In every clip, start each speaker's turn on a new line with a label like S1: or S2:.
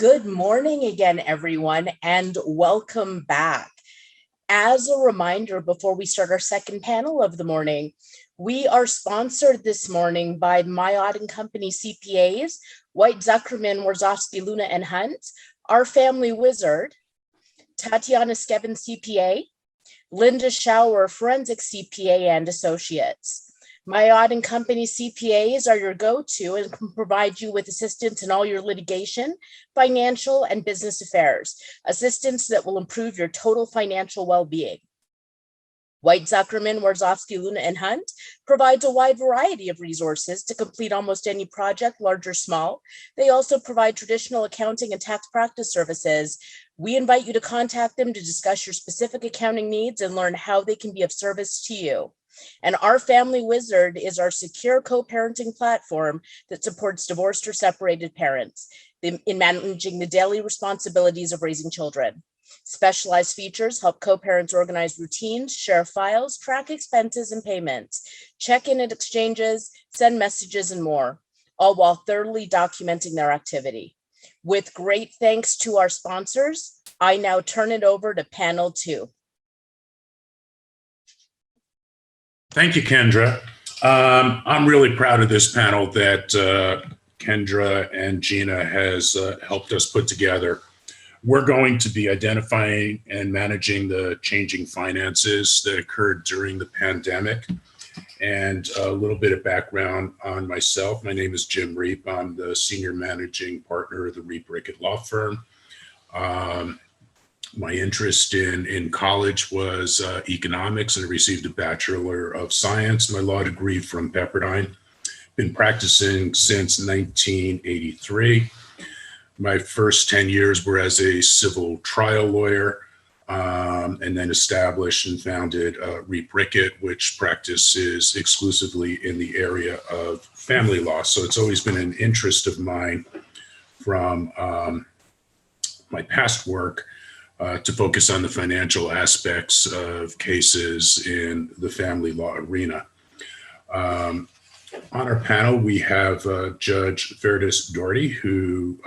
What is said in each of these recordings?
S1: Good morning again, everyone, and welcome back. As a reminder, before we start our second panel of the morning, we are sponsored this morning by Mouton Company CPAs, White Zuckerman, Warzowski, Luna, and Hunt, Our Family Wizard, Tatiana Skevin CPA, Linda Schauer, Forensic CPA and Associates. Mouton Company CPAs are your go-to and can provide you with assistance in all your litigation, financial, and business affairs, assistance that will improve your total financial well-being. White Zuckerman, Warzowski, Luna, and Hunt provides a wide variety of resources to complete almost any project, large or small. They also provide traditional accounting and tax practice services. We invite you to contact them to discuss your specific accounting needs and learn how they can be of service to you. And Our Family Wizard is our secure co-parenting platform that supports divorced or separated parents in managing the daily responsibilities of raising children. Specialized features help co-parents organize routines, share files, track expenses and payments, check in at exchanges, send messages, and more, all while thoroughly documenting their activity. With great thanks to our sponsors, I now turn it over to panel 2.
S2: Thank you, Kendra. I'm really proud of this panel that Kendra and Gina has helped us put together. We're going to be identifying and managing the changing finances that occurred during the pandemic. And a little bit of background on myself. My name is Jim Reape. I'm the senior managing partner of the Reape law firm. My interest in college was economics, and I received a Bachelor of Science, my law degree from Pepperdine. Been practicing since 1983. My first 10 years were as a civil trial lawyer, and then established and founded Reape, which practices exclusively in the area of family law. So it's always been an interest of mine from my past work to focus on the financial aspects of cases in the family law arena. On our panel, we have Judge Firdaus Dordi, who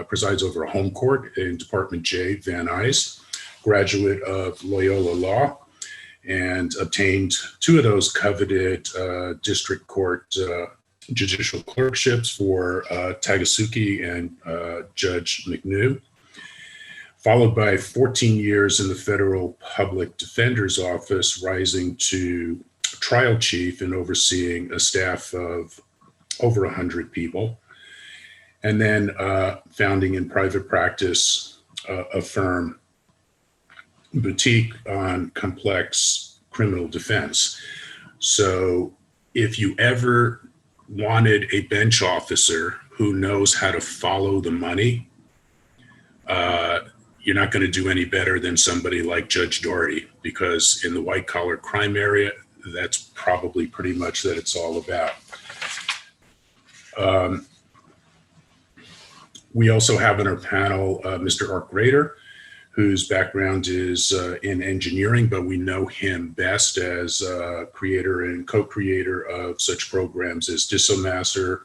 S2: presides over a home court in Department J, Van Nuys, graduate of Loyola Law, and obtained 2 of those coveted district court judicial clerkships for Tagasuki and Judge McNew, followed by 14 years in the Federal Public Defender's Office, rising to trial chief and overseeing a staff of over 100 people, and then founding in private practice a firm boutique on complex criminal defense. So if you ever wanted a bench officer who knows how to follow the money, you're not going to do any better than somebody like Judge Dordi, because in the white collar crime area, that's probably pretty much that it's all about. We also have on our panel Mr. Grater, whose background is in engineering, but we know him best as creator and co-creator of such programs as Dissomaster,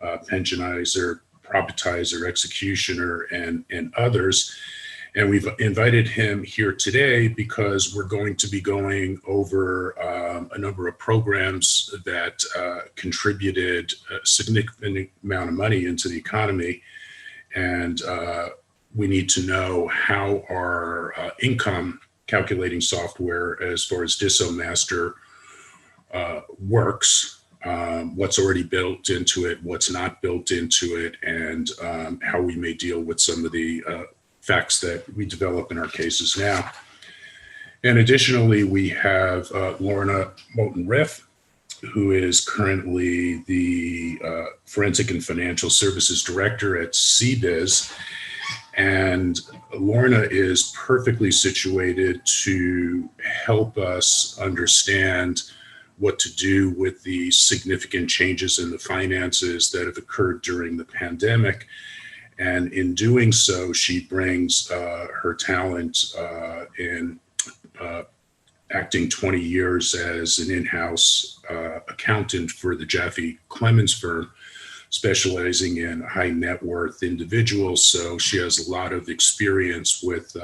S2: Pensionizer, Propitizer, Executioner, and others. And we've invited him here today because we're going to be going over a number of programs that contributed a significant amount of money into the economy. And we need to know how our income calculating software, as far as Dissomaster, works, what's already built into it, what's not built into it, and how we may deal with some of the facts that we develop in our cases now. And additionally, we have Lorna Mouton Riff, who is currently the Forensic and Financial Services Director at CBIZ. And Lorna is perfectly situated to help us understand what to do with the significant changes in the finances that have occurred during the pandemic. And in doing so, she brings her talent in acting 20 years as an in-house accountant for the Jaffe Clemens firm specializing in high net worth individuals. So she has a lot of experience with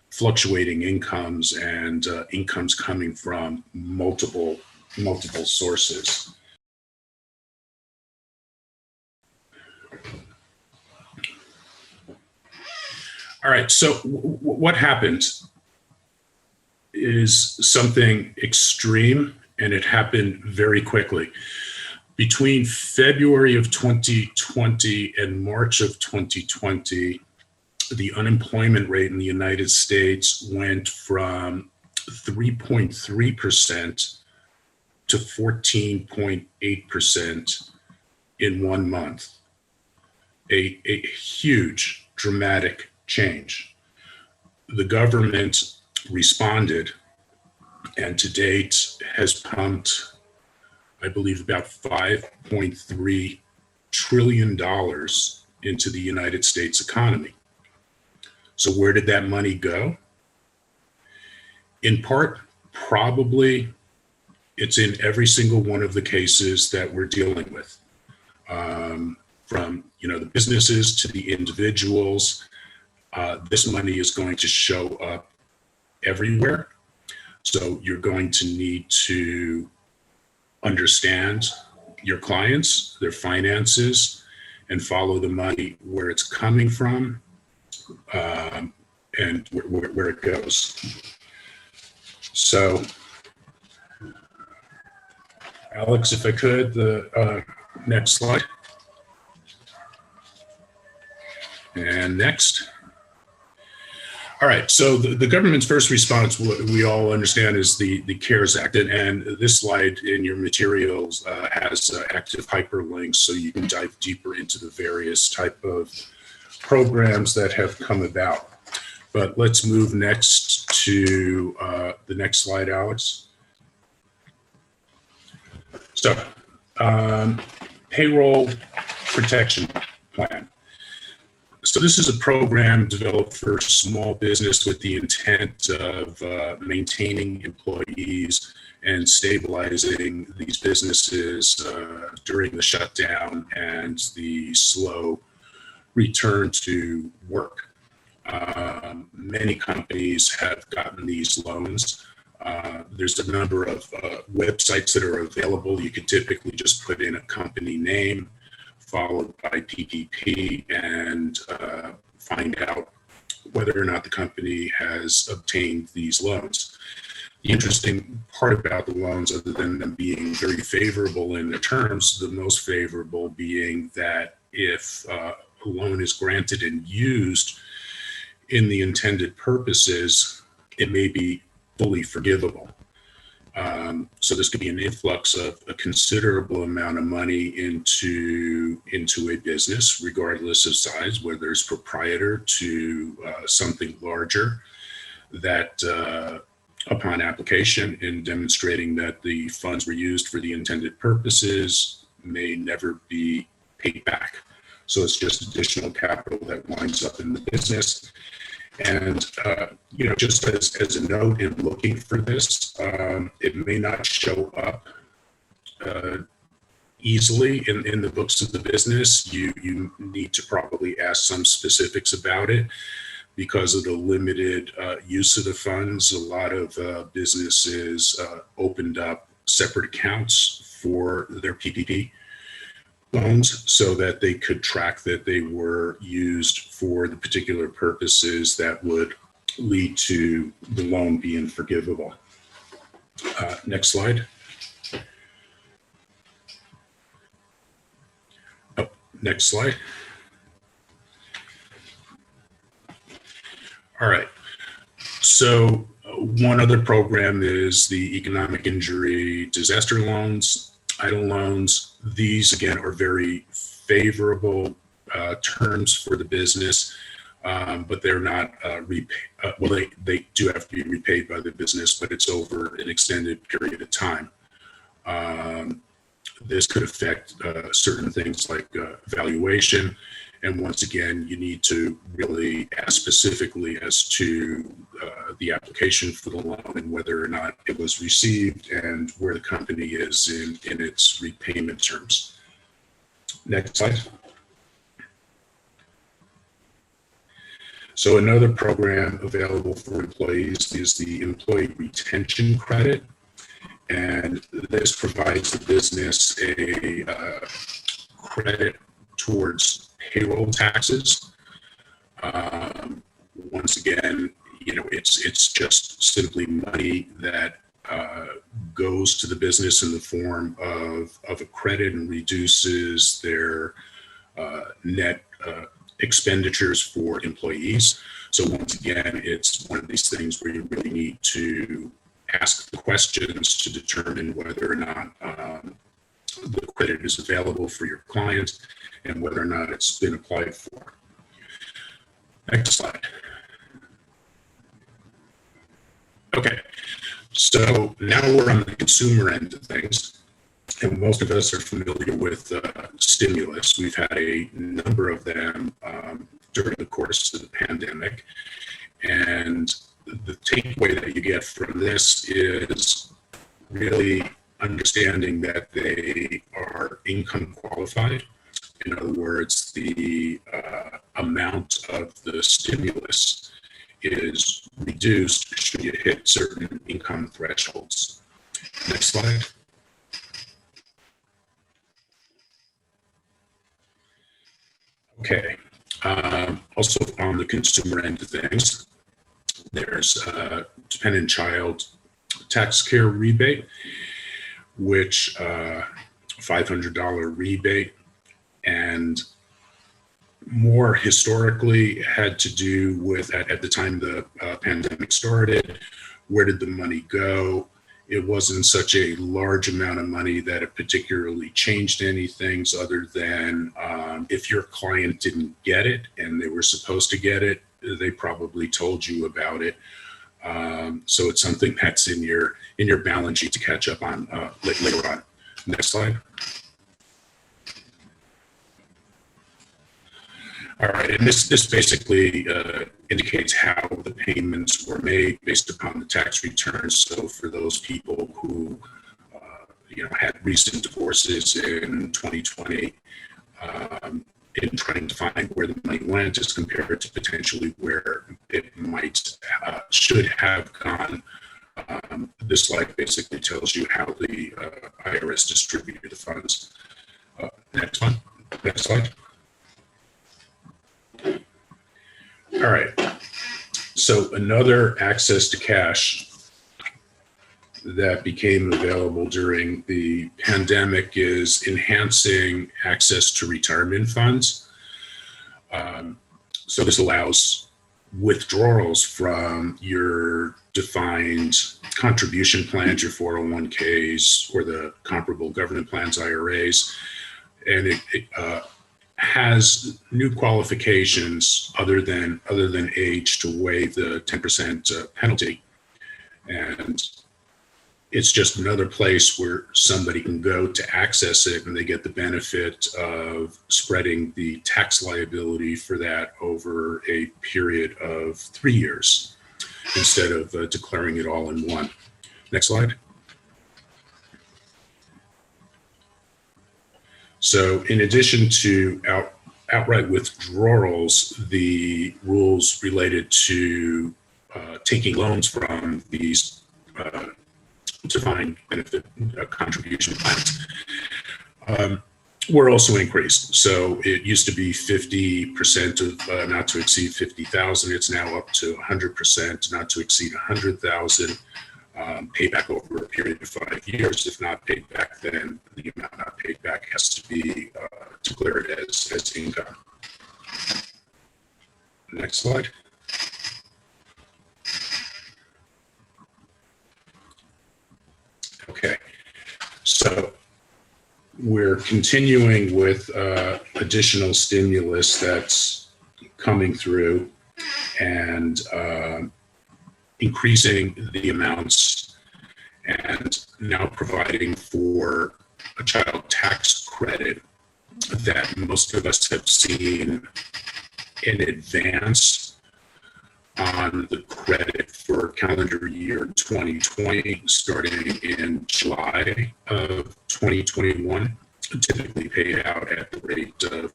S2: fluctuating incomes and incomes coming from multiple sources. All right, so what happened is something extreme, and it happened very quickly. Between February of 2020 and March of 2020, the unemployment rate in the United States went from 3.3% to 14.8% in 1 month. A huge, dramatic change. The government responded, and to date has pumped, I believe, about $5.3 trillion into the United States economy. So where did that money go? In part, probably it's in every single one of the cases that we're dealing with, from the businesses to the individuals. This money is going to show up everywhere. So you're going to need to understand your clients, their finances, and follow the money where it's coming from, and where it goes. So, Alex, if I could, the next slide. And next. All right, so the government's first response, what we all understand, is the CARES Act. And this slide in your materials has active hyperlinks, so you can dive deeper into the various type of programs that have come about. But let's move next to the next slide, Alex. So, Payroll Protection Plan. So this is a program developed for small business with the intent of maintaining employees and stabilizing these businesses during the shutdown and the slow return to work. Many companies have gotten these loans. There's a number of websites that are available. You could typically just put in a company name, followed by PPP, and find out whether or not the company has obtained these loans. The interesting part about the loans, other than them being very favorable in their terms, the most favorable being that if a loan is granted and used in the intended purposes, it may be fully forgivable. So this could be an influx of a considerable amount of money into a business, regardless of size, whether it's proprietor to something larger, that upon application and demonstrating that the funds were used for the intended purposes may never be paid back. So it's just additional capital that winds up in the business. And, just as a note in looking for this, it may not show up easily in the books of the business. You need to probably ask some specifics about it because of the limited use of the funds. A lot of businesses opened up separate accounts for their PPP loans so that they could track that they were used for the particular purposes that would lead to the loan being forgivable. Next slide. Oh, next slide. All right. So one other program is the economic injury disaster loans. EDIL loans. These, again, are very favorable terms for the business, but they're not well, they do have to be repaid by the business, but it's over an extended period of time. This could affect certain things like valuation. And once again, you need to really ask specifically as to the application for the loan and whether or not it was received and where the company is in its repayment terms. Next slide. So another program available for employees is the Employee Retention Credit. And this provides the business a credit towards payroll taxes. Once again, it's just simply money that goes to the business in the form of a credit and reduces their net expenditures for employees. So once again, it's one of these things where you really need to ask the questions to determine whether or not the credit is available for your client and whether or not it's been applied for. Next slide. Okay, so now we're on the consumer end of things, and most of us are familiar with stimulus. We've had a number of them during the course of the pandemic, and the takeaway that you get from this is really understanding that they are income qualified. In other words, the amount of the stimulus is reduced should you hit certain income thresholds. Next slide. Okay. Also on the consumer end of things, there's dependent child tax care rebate, which $500 rebate, and more historically had to do with, at the time the pandemic started, where did the money go? It wasn't such a large amount of money that it particularly changed any things other than if your client didn't get it and they were supposed to get it, they probably told you about it. So it's something that's in your balance sheet to catch up on later on. Next slide. All right, and this basically indicates how the payments were made based upon the tax returns. So for those people who had recent divorces in 2020, in trying to find where the money went as compared to potentially where it should have gone, this slide basically tells you how the IRS distributed the funds. Next one. Next slide. All right, so another access to cash that became available during the pandemic is enhancing access to retirement funds. So this allows withdrawals from your defined contribution plans, your 401ks, or the comparable government plans, IRAs, and it has new qualifications other than age to waive the 10% penalty. And it's just another place where somebody can go to access it, and they get the benefit of spreading the tax liability for that over a period of 3 years instead of declaring it all in one. Next slide. So in addition to outright withdrawals, the rules related to taking loans from these defined benefit contribution plans were also increased. So it used to be 50% of not to exceed 50,000. It's now up to 100% not to exceed 100,000. Payback over a period of 5 years. If not paid back, then the amount not paid back has to be declared as income. Next slide. Okay, so we're continuing with additional stimulus that's coming through and increasing the amounts and now providing for a child tax credit that most of us have seen in advance on the credit for calendar year 2020, starting in July of 2021. typically paid out at the rate of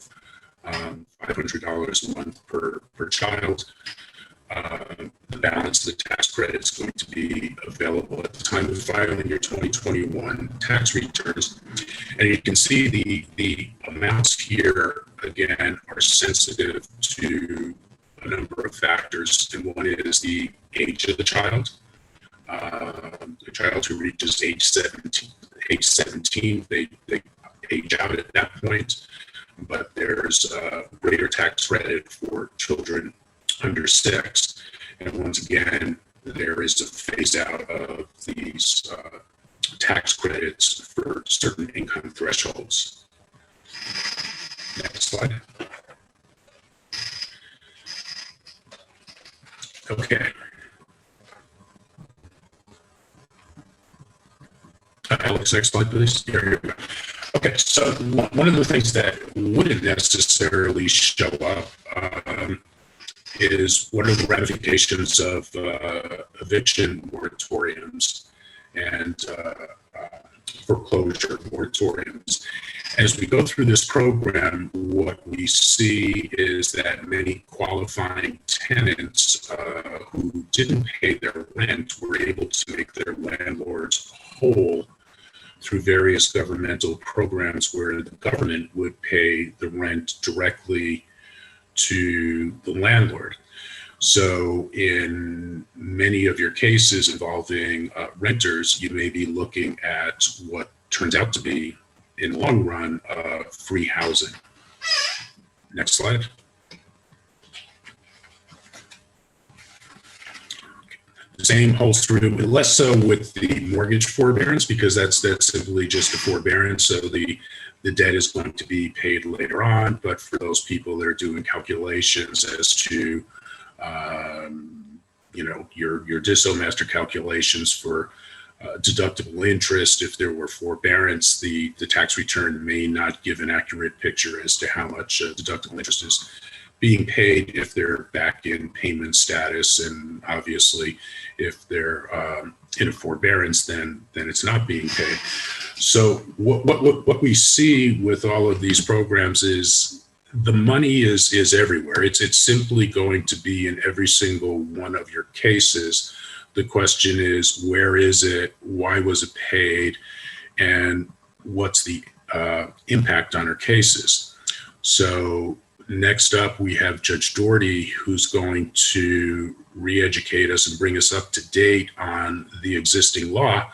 S2: $500 a month per child. The balance of the tax credit is going to be available at the time of filing your 2021 tax returns. And you can see the amounts here, again, are sensitive to a number of factors. And one is the age of the child. The child who reaches age 17, they age out at that point. But there's a greater tax credit for children under 6. And once again, there is a phase out of these tax credits for certain income thresholds. Next slide. Okay. Alex, next slide, please. Here we go. Okay, so one of the things that wouldn't necessarily show up is what are the ramifications of eviction moratoriums and foreclosure moratoriums. As we go through this program, what we see is that many qualifying tenants who didn't pay their rent were able to make their landlords whole through various governmental programs where the government would pay the rent directly to the landlord. So in many of your cases involving renters, you may be looking at what turns out to be, in the long run, free housing. Next slide. The same holds true, less so with the mortgage forbearance, because that's simply just a forbearance. So the debt is going to be paid later on. But for those people that are doing calculations as to, your Dissomaster calculations for deductible interest, if there were forbearance, the tax return may not give an accurate picture as to how much deductible interest is being paid if they're back in payment status. And obviously, if they're in a forbearance, then it's not being paid. So what we see with all of these programs is the money is everywhere. It's simply going to be in every single one of your cases. The question is, where is it? Why was it paid? And what's the impact on our cases? So next up, we have Judge Dordi, who's going to re-educate us and bring us up to date on the existing law.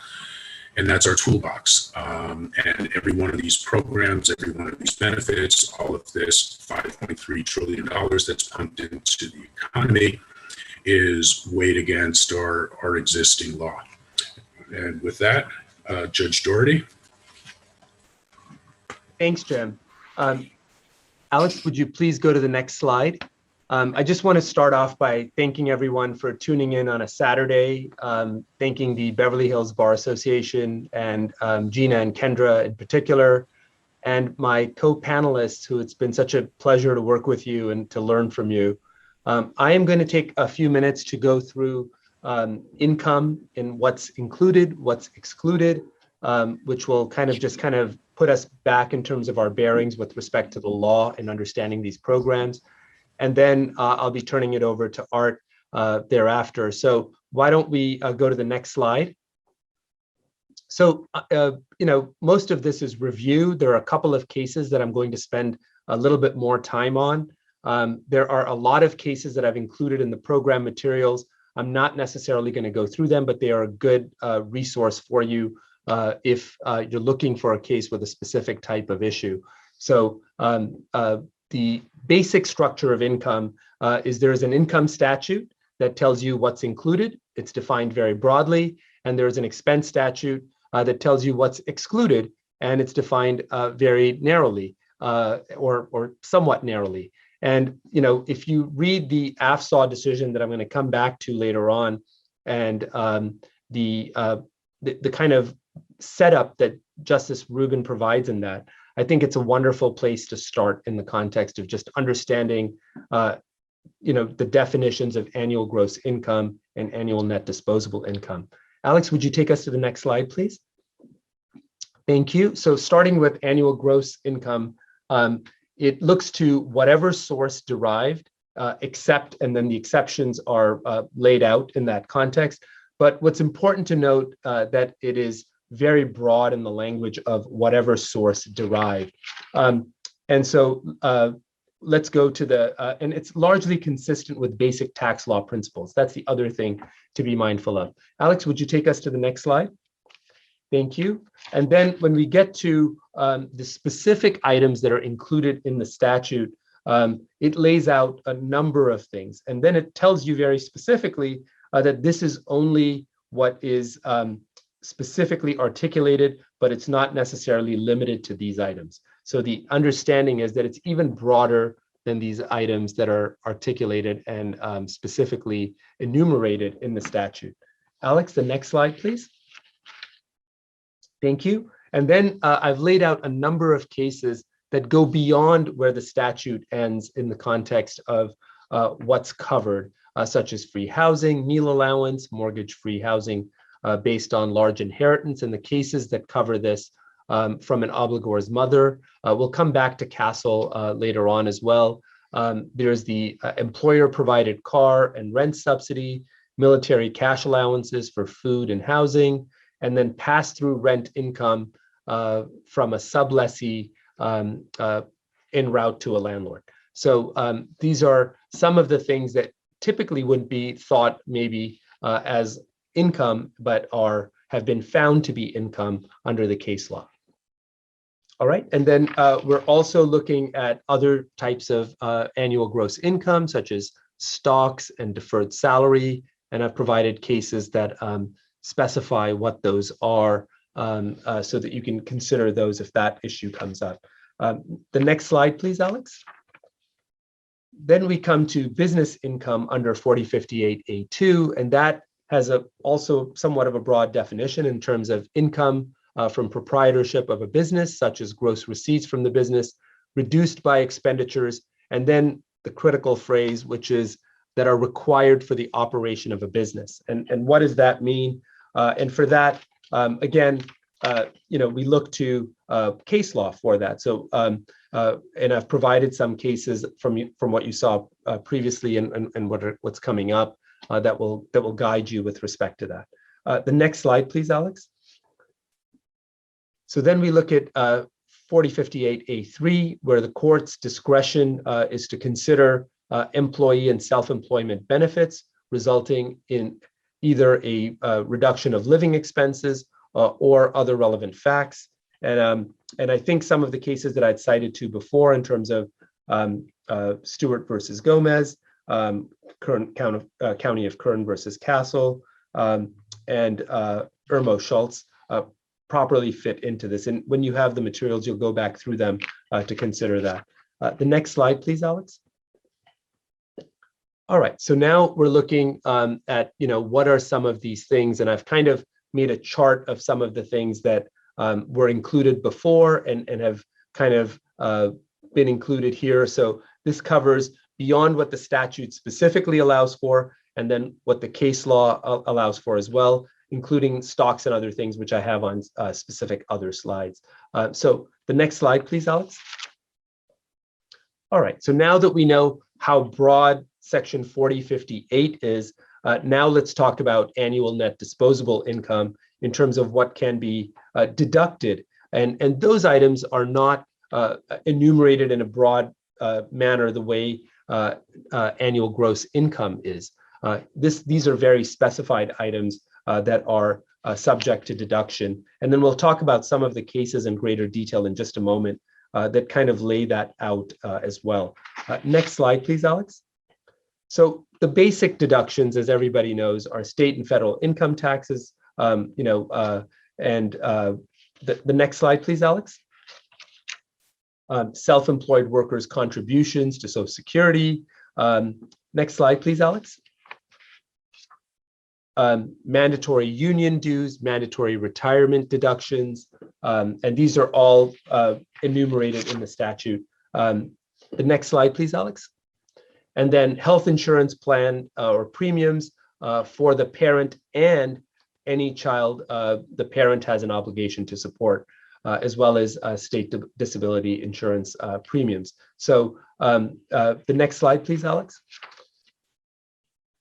S2: And that's our toolbox. And every one of these programs, every one of these benefits, all of this $5.3 trillion that's pumped into the economy is weighed against our existing law. And with that, Judge Dordi.
S3: Thanks, Jim. Alex, would you please go to the next slide? I just want to start off by thanking everyone for tuning in on a Saturday, thanking the Beverly Hills Bar Association and Gina and Kendra in particular, and my co-panelists, who it's been such a pleasure to work with you and to learn from you. I am going to take a few minutes to go through income and what's included, what's excluded, which will kind of put us back in terms of our bearings with respect to the law and understanding these programs. And then I'll be turning it over to Art thereafter. So why don't we go to the next slide? So, most of this is review. There are a couple of cases that I'm going to spend a little bit more time on. There are a lot of cases that I've included in the program materials. I'm not necessarily going to go through them, but they are a good resource for you if you're looking for a case with a specific type of issue. So the basic structure of income is there is an income statute that tells you what's included. It's defined very broadly. And there's an expense statute that tells you what's excluded, and it's defined very narrowly or somewhat narrowly. And if you read the AFSAW decision that I'm going to come back to later on, and the kind of setup that Justice Rubin provides in that, I think it's a wonderful place to start in the context of just understanding, the definitions of annual gross income and annual net disposable income. Alex, would you take us to the next slide, please? Thank you. So starting with annual gross income, it looks to whatever source derived, except, and then the exceptions are laid out in that context. But what's important to note that it is very broad in the language of whatever source derived. And so let's go to the, and it's largely consistent with basic tax law principles. That's the other thing to be mindful of. Alex, would you take us to the next slide? Thank you. And then when we get to the specific items that are included in the statute, it lays out a number of things. And then it tells you very specifically that this is only what is specifically articulated, but it's not necessarily limited to these items. So the understanding is that it's even broader than these items that are articulated and specifically enumerated in the statute. Alex, the next slide, please. Thank you. And then I've laid out a number of cases that go beyond where the statute ends in the context of what's covered, such as free housing, meal allowance, mortgage-free housing based on large inheritance, and the cases that cover this from an obligor's mother. We'll come back to Castle later on as well. There's the employer-provided car and rent subsidy, military cash allowances for food and housing, and then pass-through rent income from a sublessee en route to a landlord. So these are some of the things that typically wouldn't be thought maybe as income, but have been found to be income under the case law. All right, and then we're also looking at other types of annual gross income, such as stocks and deferred salary, and I've provided cases that specify what those are so that you can consider those if that issue comes up. The next slide, please, Alex. Then we come to business income under 4058A2, and that has also somewhat of a broad definition in terms of income from proprietorship of a business, such as gross receipts from the business, reduced by expenditures, and then the critical phrase, which is that are required for the operation of a business. And what does that mean? And for that, again, we look to case law for that. So, and I've provided some cases from what you saw previously and what's coming up that will guide you with respect to that. The next slide, please, Alex. So then we look at 4058A3, where the court's discretion is to consider employee and self-employment benefits resulting in either a reduction of living expenses or other relevant facts. And I think some of the cases that I'd cited to before in terms of Stewart versus Gomez, County of Kern versus Castle, and Irmo Schultz properly fit into this. And when you have the materials, you'll go back through them to consider that. The next slide, please, Alex. All right, so now we're looking at, what are some of these things? And I've kind of made a chart of some of the things that were included before and have kind of been included here. So this covers beyond what the statute specifically allows for, and then what the case law allows for as well, including stocks and other things, which I have on specific other slides. So the next slide, please, Alex. All right, so now that we know how broad Section 4058 is, now let's talk about annual net disposable income in terms of what can be deducted. And those items are not enumerated in a broad manner the way annual gross income is. These are very specified items that are subject to deduction. And then we'll talk about some of the cases in greater detail in just a moment that kind of lay that out as well. Next slide, please, Alex. So the basic deductions, as everybody knows, are state and federal income taxes. And the next slide, please, Alex. Self-employed workers' contributions to Social Security. Next slide, please, Alex. Mandatory union dues, mandatory retirement deductions, and these are all enumerated in the statute. The next slide, please, Alex. And then health insurance plan or premiums for the parent and any child the parent has an obligation to support. as well as state disability insurance premiums. So the next slide, please, Alex.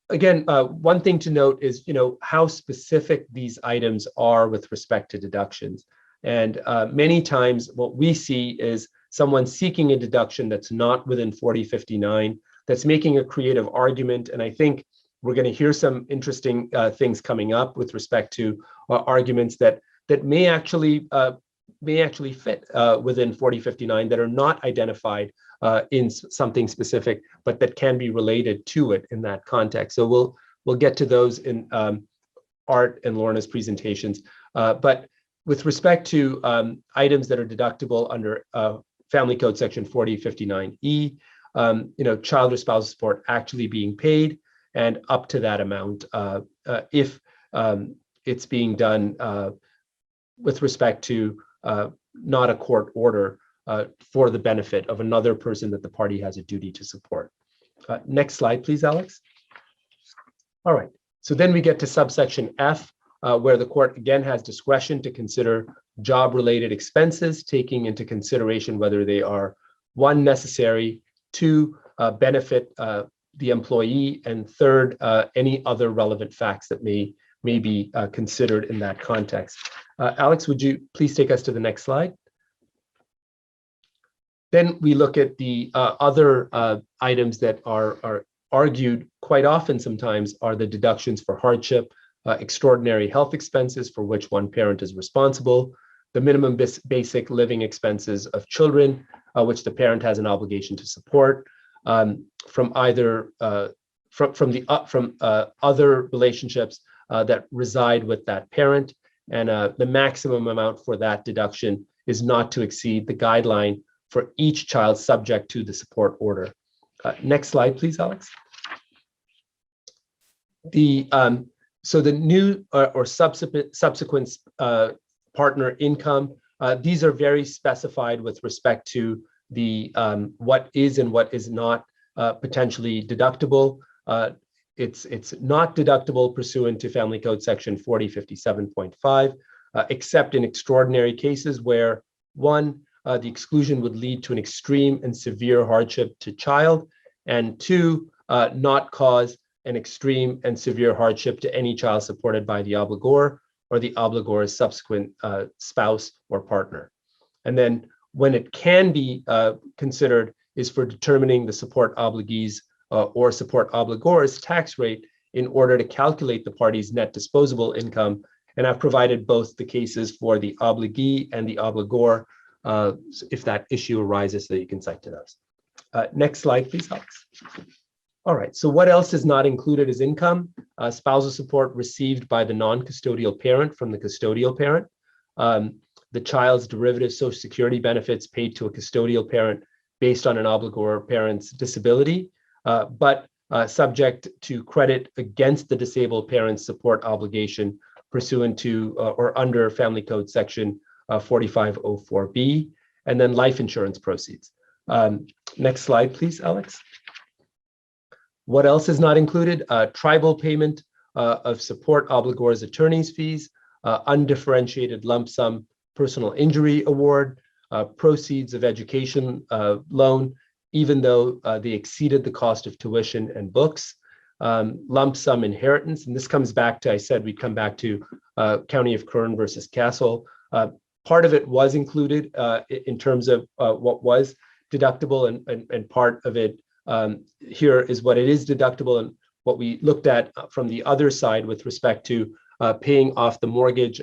S3: Again, one thing to note is, how specific these items are with respect to deductions. And many times what we see is someone seeking a deduction that's not within 4059, that's making a creative argument. And I think we're going to hear some interesting things coming up with respect to arguments that may actually fit within 4059 that are not identified in something specific, but that can be related to it in that context. So we'll get to those in Art and Lorna's presentations. But with respect to items that are deductible under Family Code Section 4059E, child or spousal support actually being paid, and up to that amount if it's being done with respect to not a court order for the benefit of another person that the party has a duty to support. Next slide, please, Alex. All right, so then we get to subsection F, where the court again has discretion to consider job-related expenses, taking into consideration whether they are, one, necessary, two, benefit the employee, and third, any other relevant facts that may be considered in that context. Alex, would you please take us to the next slide? Then we look at the other items that are argued quite often sometimes are the deductions for hardship, extraordinary health expenses for which one parent is responsible, the minimum basic living expenses of children, which the parent has an obligation to support, from either from other relationships that reside with that parent, and the maximum amount for that deduction is not to exceed the guideline for each child subject to the support order. Next slide, please, Alex. So the new or subsequent partner income, these are very specified with respect to the what is and what is not potentially deductible. It's not deductible pursuant to Family Code Section 4057.5, except in extraordinary cases where, one, the exclusion would lead to an extreme and severe hardship to child, and two, not cause an extreme and severe hardship to any child supported by the obligor or the obligor's subsequent spouse or partner. And then when it can be considered is for determining the support obligee's or support obligor's tax rate in order to calculate the party's net disposable income. And I've provided both the cases for the obligee and the obligor if that issue arises, so that you can cite to those. Next slide, please, Alex. All right, so what else is not included as income? Spousal support received by the non-custodial parent from the custodial parent. The child's derivative Social Security benefits paid to a custodial parent based on an obligor parent's disability, but subject to credit against the disabled parent's support obligation pursuant to or under Family Code Section 4504B, and then life insurance proceeds. Next slide, please, Alex. What else is not included? Tribal payment of support obligor's attorney's fees, undifferentiated lump sum personal injury award, proceeds of education loan, even though they exceeded the cost of tuition and books, lump sum inheritance. And this comes back to, I said we'd come back to County of Kern versus Castle. Part of it was included in terms of what was deductible, and part of it here is what it is deductible, and what we looked at from the other side with respect to paying off the mortgage,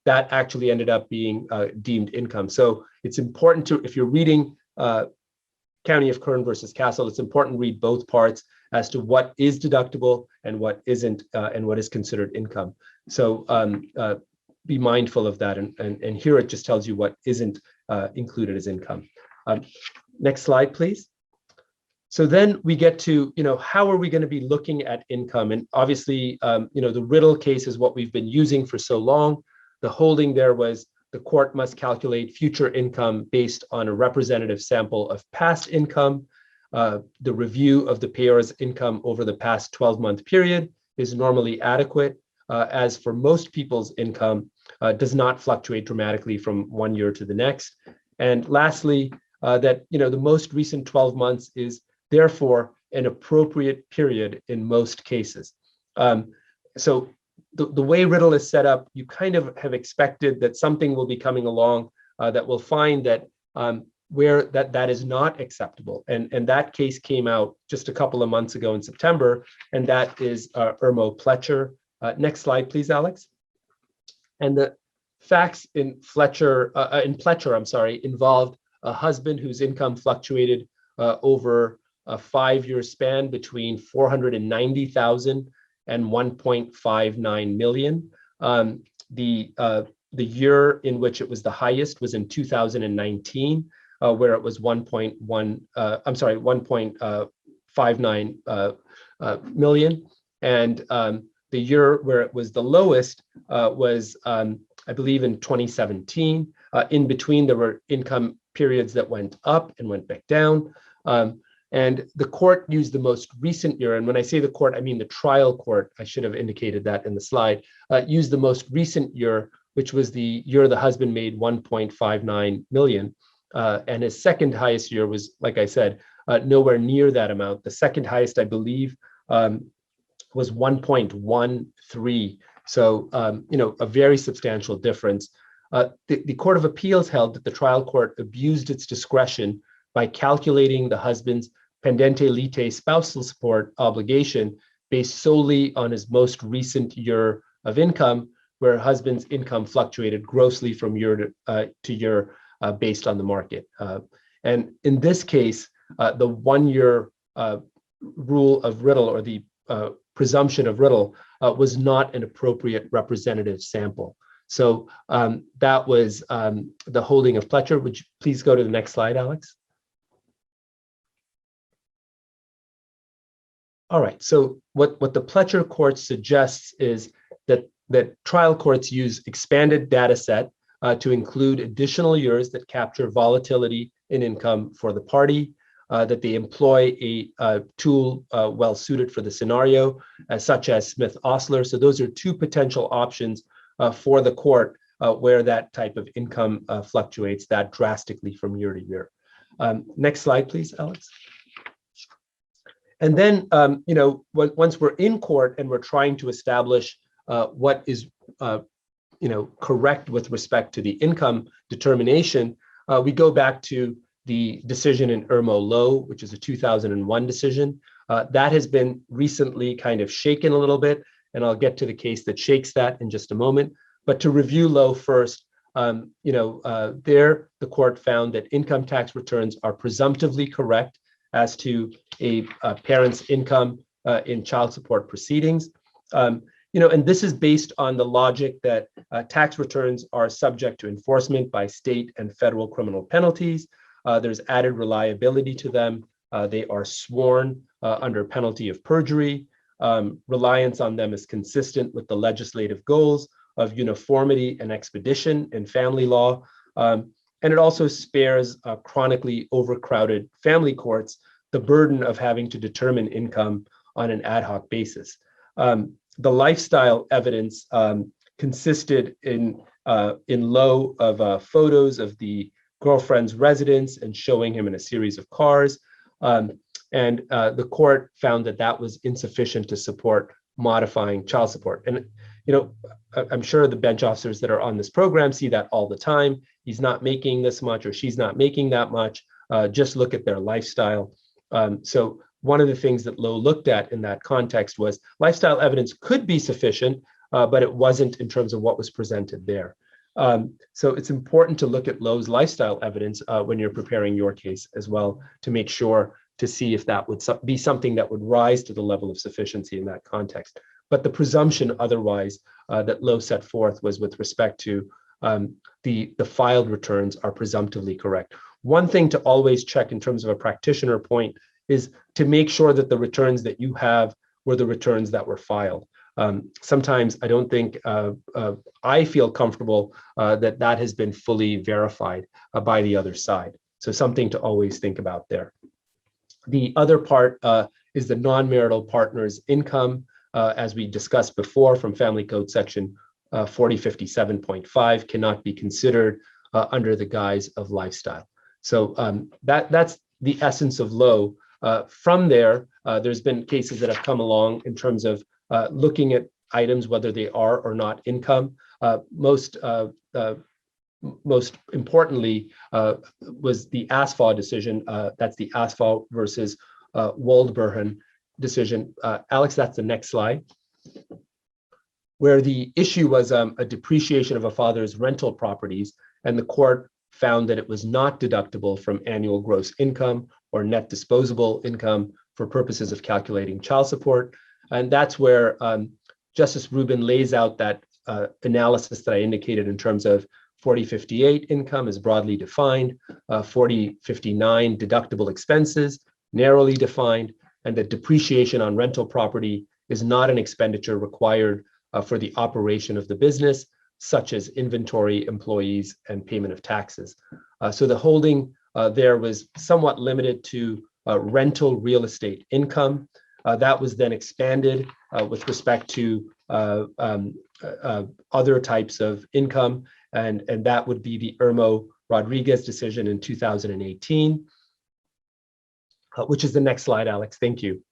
S3: that actually ended up being deemed income. So it's important to, if you're reading County of Kern versus Castle, it's important to read both parts as to what is deductible and what isn't, and what is considered income. So be mindful of that, and here it just tells you what isn't included as income. Next slide, please. So then we get to, how are we going to be looking at income? And obviously, the Riddle case is what we've been using for so long. The holding there was the court must calculate future income based on a representative sample of past income. The review of the payer's income over the past 12-month period is normally adequate. As for most people's income, does not fluctuate dramatically from one year to the next. And lastly, that the most recent 12 months is therefore an appropriate period in most cases. So the way Riddle is set up, you kind of have expected that something will be coming along that will find that where that is not acceptable. And that case came out just a couple of months ago in September, and that is Irmo Pletcher. Next slide, please, Alex. And the facts in Pletcher, involved a husband whose income fluctuated over a 5-year span between 490,000 and 1.59 million. The year in which it was the highest was in 2019, where it was 1.59 million. And the year where it was the lowest was, I believe, in 2017. In between, there were income periods that went up and went back down. And the court used the most recent year, and when I say the court, I mean the trial court, I should have indicated that in the slide, used the most recent year, which was the year the husband made 1.59 million. And his second highest year was, like I said, nowhere near that amount. The second highest, I believe, was 1.13. So, a very substantial difference. The Court of Appeals held that the trial court abused its discretion by calculating the husband's pendente lite spousal support obligation based solely on his most recent year of income, where husband's income fluctuated grossly from year to year based on the market. And in this case, the 1 year rule of Riddle, or the presumption of Riddle, was not an appropriate representative sample. So that was the holding of Pletcher. Would you please go to the next slide, Alex? All right, so what the Pletcher court suggests is that trial courts use expanded data set to include additional years that capture volatility in income for the party, that they employ a tool well suited for the scenario, such as Smith-Ostler. So those are two potential options for the court where that type of income fluctuates that drastically from year to year. Next slide, please, Alex. And then, once we're in court and we're trying to establish what is, correct with respect to the income determination, we go back to the decision in Irmo Low, which is a 2001 decision. That has been recently kind of shaken a little bit, and I'll get to the case that shakes that in just a moment. But to review Low first, there the court found that income tax returns are presumptively correct as to a parent's income in child support proceedings. And this is based on the logic that tax returns are subject to enforcement by state and federal criminal penalties. There's added reliability to them. They are sworn under penalty of perjury. Reliance on them is consistent with the legislative goals of uniformity and expedition in family law. And it also spares chronically overcrowded family courts the burden of having to determine income on an ad hoc basis. The lifestyle evidence consisted in Low of photos of the girlfriend's residence and showing him in a series of cars. And the court found that that was insufficient to support modifying child support. And I'm sure the bench officers that are on this program see that all the time. He's not making this much, or she's not making that much. Just look at their lifestyle. So one of the things that Low looked at in that context was lifestyle evidence could be sufficient, but it wasn't in terms of what was presented there. So it's important to look at Low's lifestyle evidence when you're preparing your case as well, to make sure to see if that would be something that would rise to the level of sufficiency in that context. But the presumption otherwise that Low set forth was with respect to the filed returns are presumptively correct. One thing to always check in terms of a practitioner point is to make sure that the returns that you have were the returns that were filed. Sometimes I don't think I feel comfortable that that has been fully verified by the other side. So something to always think about there. The other part is the non-marital partner's income, as we discussed before from Family Code section 4057.5 cannot be considered under the guise of lifestyle. So that's the essence of low. From there, there's been cases that have come along in terms of looking at items, whether they are or not income. Most importantly was the ASFA decision. That's the ASFA versus Waldbergen decision. Alex, that's the next slide, where the issue was a depreciation of a father's rental properties, and the court found that it was not deductible from annual gross income or net disposable income for purposes of calculating child support. And that's where Justice Rubin lays out that analysis that I indicated in terms of 4058 income is broadly defined, 4059 deductible expenses, narrowly defined, and that depreciation on rental property is not an expenditure required for the operation of the business, such as inventory, employees, and payment of taxes. So the holding there was somewhat limited to rental real estate income. That was then expanded with respect to other types of income, and that would be the Rodriguez decision in 2018, which is the next slide, Alex. Thank you.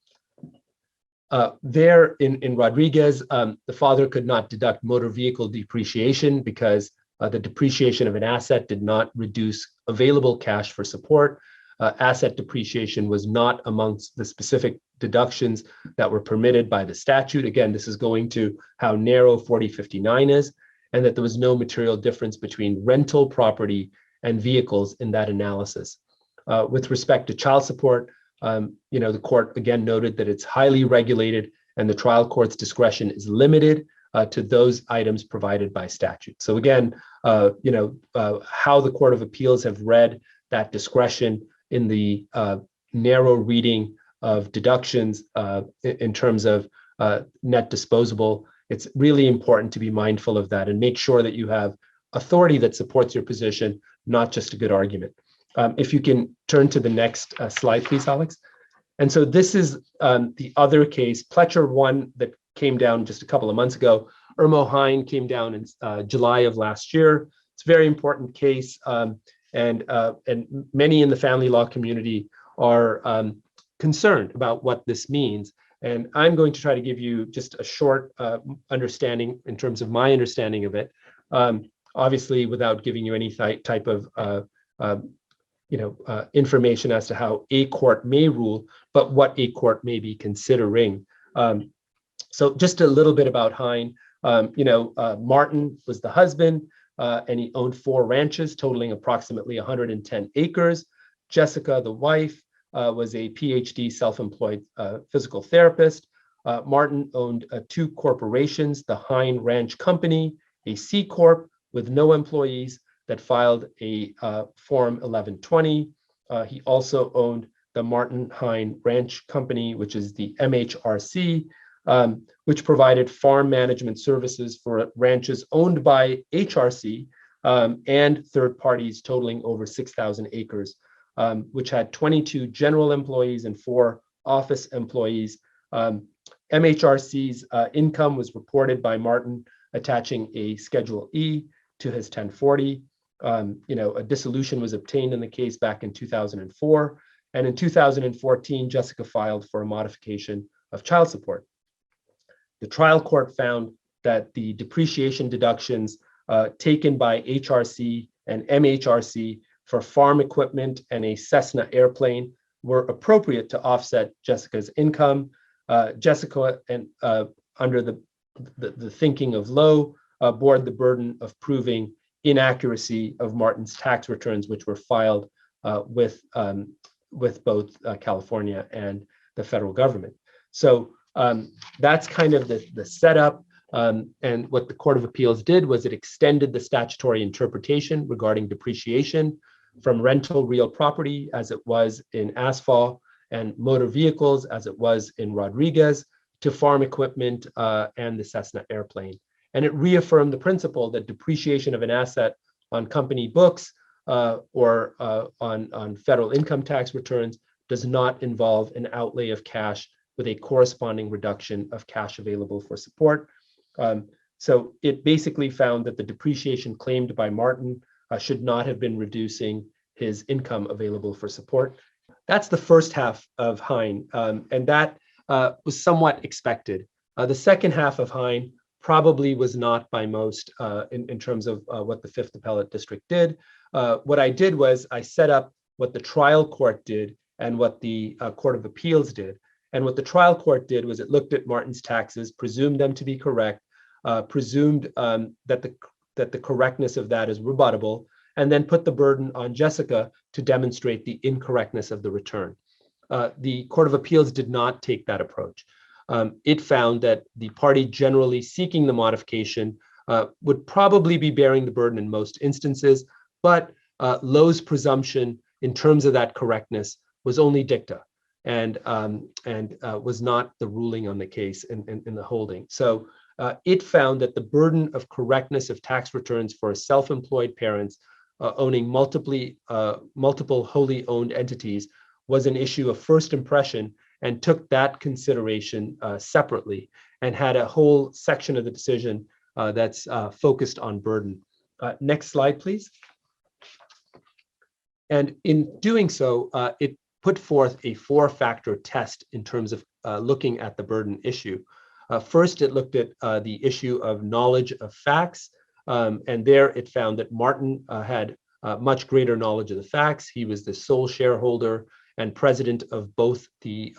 S3: There in Rodriguez, the father could not deduct motor vehicle depreciation because the depreciation of an asset did not reduce available cash for support. Asset depreciation was not amongst the specific deductions that were permitted by the statute. Again, this is going to how narrow 4059 is, and that there was no material difference between rental property and vehicles in that analysis. With respect to child support, the court again noted that it's highly regulated and the trial court's discretion is limited to those items provided by statute. So again, how the Court of Appeals have read that discretion in the narrow reading of deductions in terms of net disposable, it's really important to be mindful of that and make sure that you have authority that supports your position, not just a good argument. If you can turn to the next slide, please, Alex. And so this is the other case, Pletcher 1, that came down just a couple of months ago. Irmo Hein came down in July of last year. It's a very important case, and many in the family law community are concerned about what this means. And I'm going to try to give you just a short understanding in terms of my understanding of it, obviously without giving you any type of information as to how a court may rule, but what a court may be considering. So just a little bit about Hein. Martin was the husband, and he owned 4 ranches totaling approximately 110 acres. Jessica, the wife, was a PhD self-employed physical therapist. Martin owned 2 corporations, the Hein Ranch Company, a C Corp with no employees that filed a Form 1120. He also owned the Martin Hein Ranch Company, which is the MHRC, which provided farm management services for ranches owned by HRC and third parties totaling over 6,000 acres, which had 22 general employees and 4 office employees. MHRC's income was reported by Martin attaching a Schedule E to his 1040. A dissolution was obtained in the case back in 2004. And in 2014, Jessica filed for a modification of child support. The trial court found that the depreciation deductions taken by HRC and MHRC for farm equipment and a Cessna airplane were appropriate to offset Jessica's income. Jessica, and under the thinking of Lowe, bore the burden of proving inaccuracy of Martin's tax returns, which were filed with both California and the federal government. So that's kind of the setup. And what the Court of Appeals did was it extended the statutory interpretation regarding depreciation from rental real property, as it was in ASFAL, and motor vehicles, as it was in Rodriguez, to farm equipment and the Cessna airplane. And it reaffirmed the principle that depreciation of an asset on company books or on federal income tax returns does not involve an outlay of cash with a corresponding reduction of cash available for support. So it basically found that the depreciation claimed by Martin should not have been reducing his income available for support. That's the first half of Hein, and that was somewhat expected. The second half of Hein probably was not by most in terms of what the Fifth Appellate District did. What I did was I set up what the trial court did and what the Court of Appeals did. And what the trial court did was it looked at Martin's taxes, presumed them to be correct, presumed that the correctness of that is rebuttable, and then put the burden on Jessica to demonstrate the incorrectness of the return. The Court of Appeals did not take that approach. It found that the party generally seeking the modification would probably be bearing the burden in most instances, but Lowe's presumption in terms of that correctness was only dicta and was not the ruling on the case in the holding. So it found that the burden of correctness of tax returns for self-employed parents owning multiple wholly owned entities was an issue of first impression, and took that consideration separately and had a whole section of the decision that's focused on burden. Next slide, please. And in doing so, it put forth a 4-factor test in terms of looking at the burden issue. First, it looked at the issue of knowledge of facts, and there it found that Martin had much greater knowledge of the facts. He was the sole shareholder and president of both the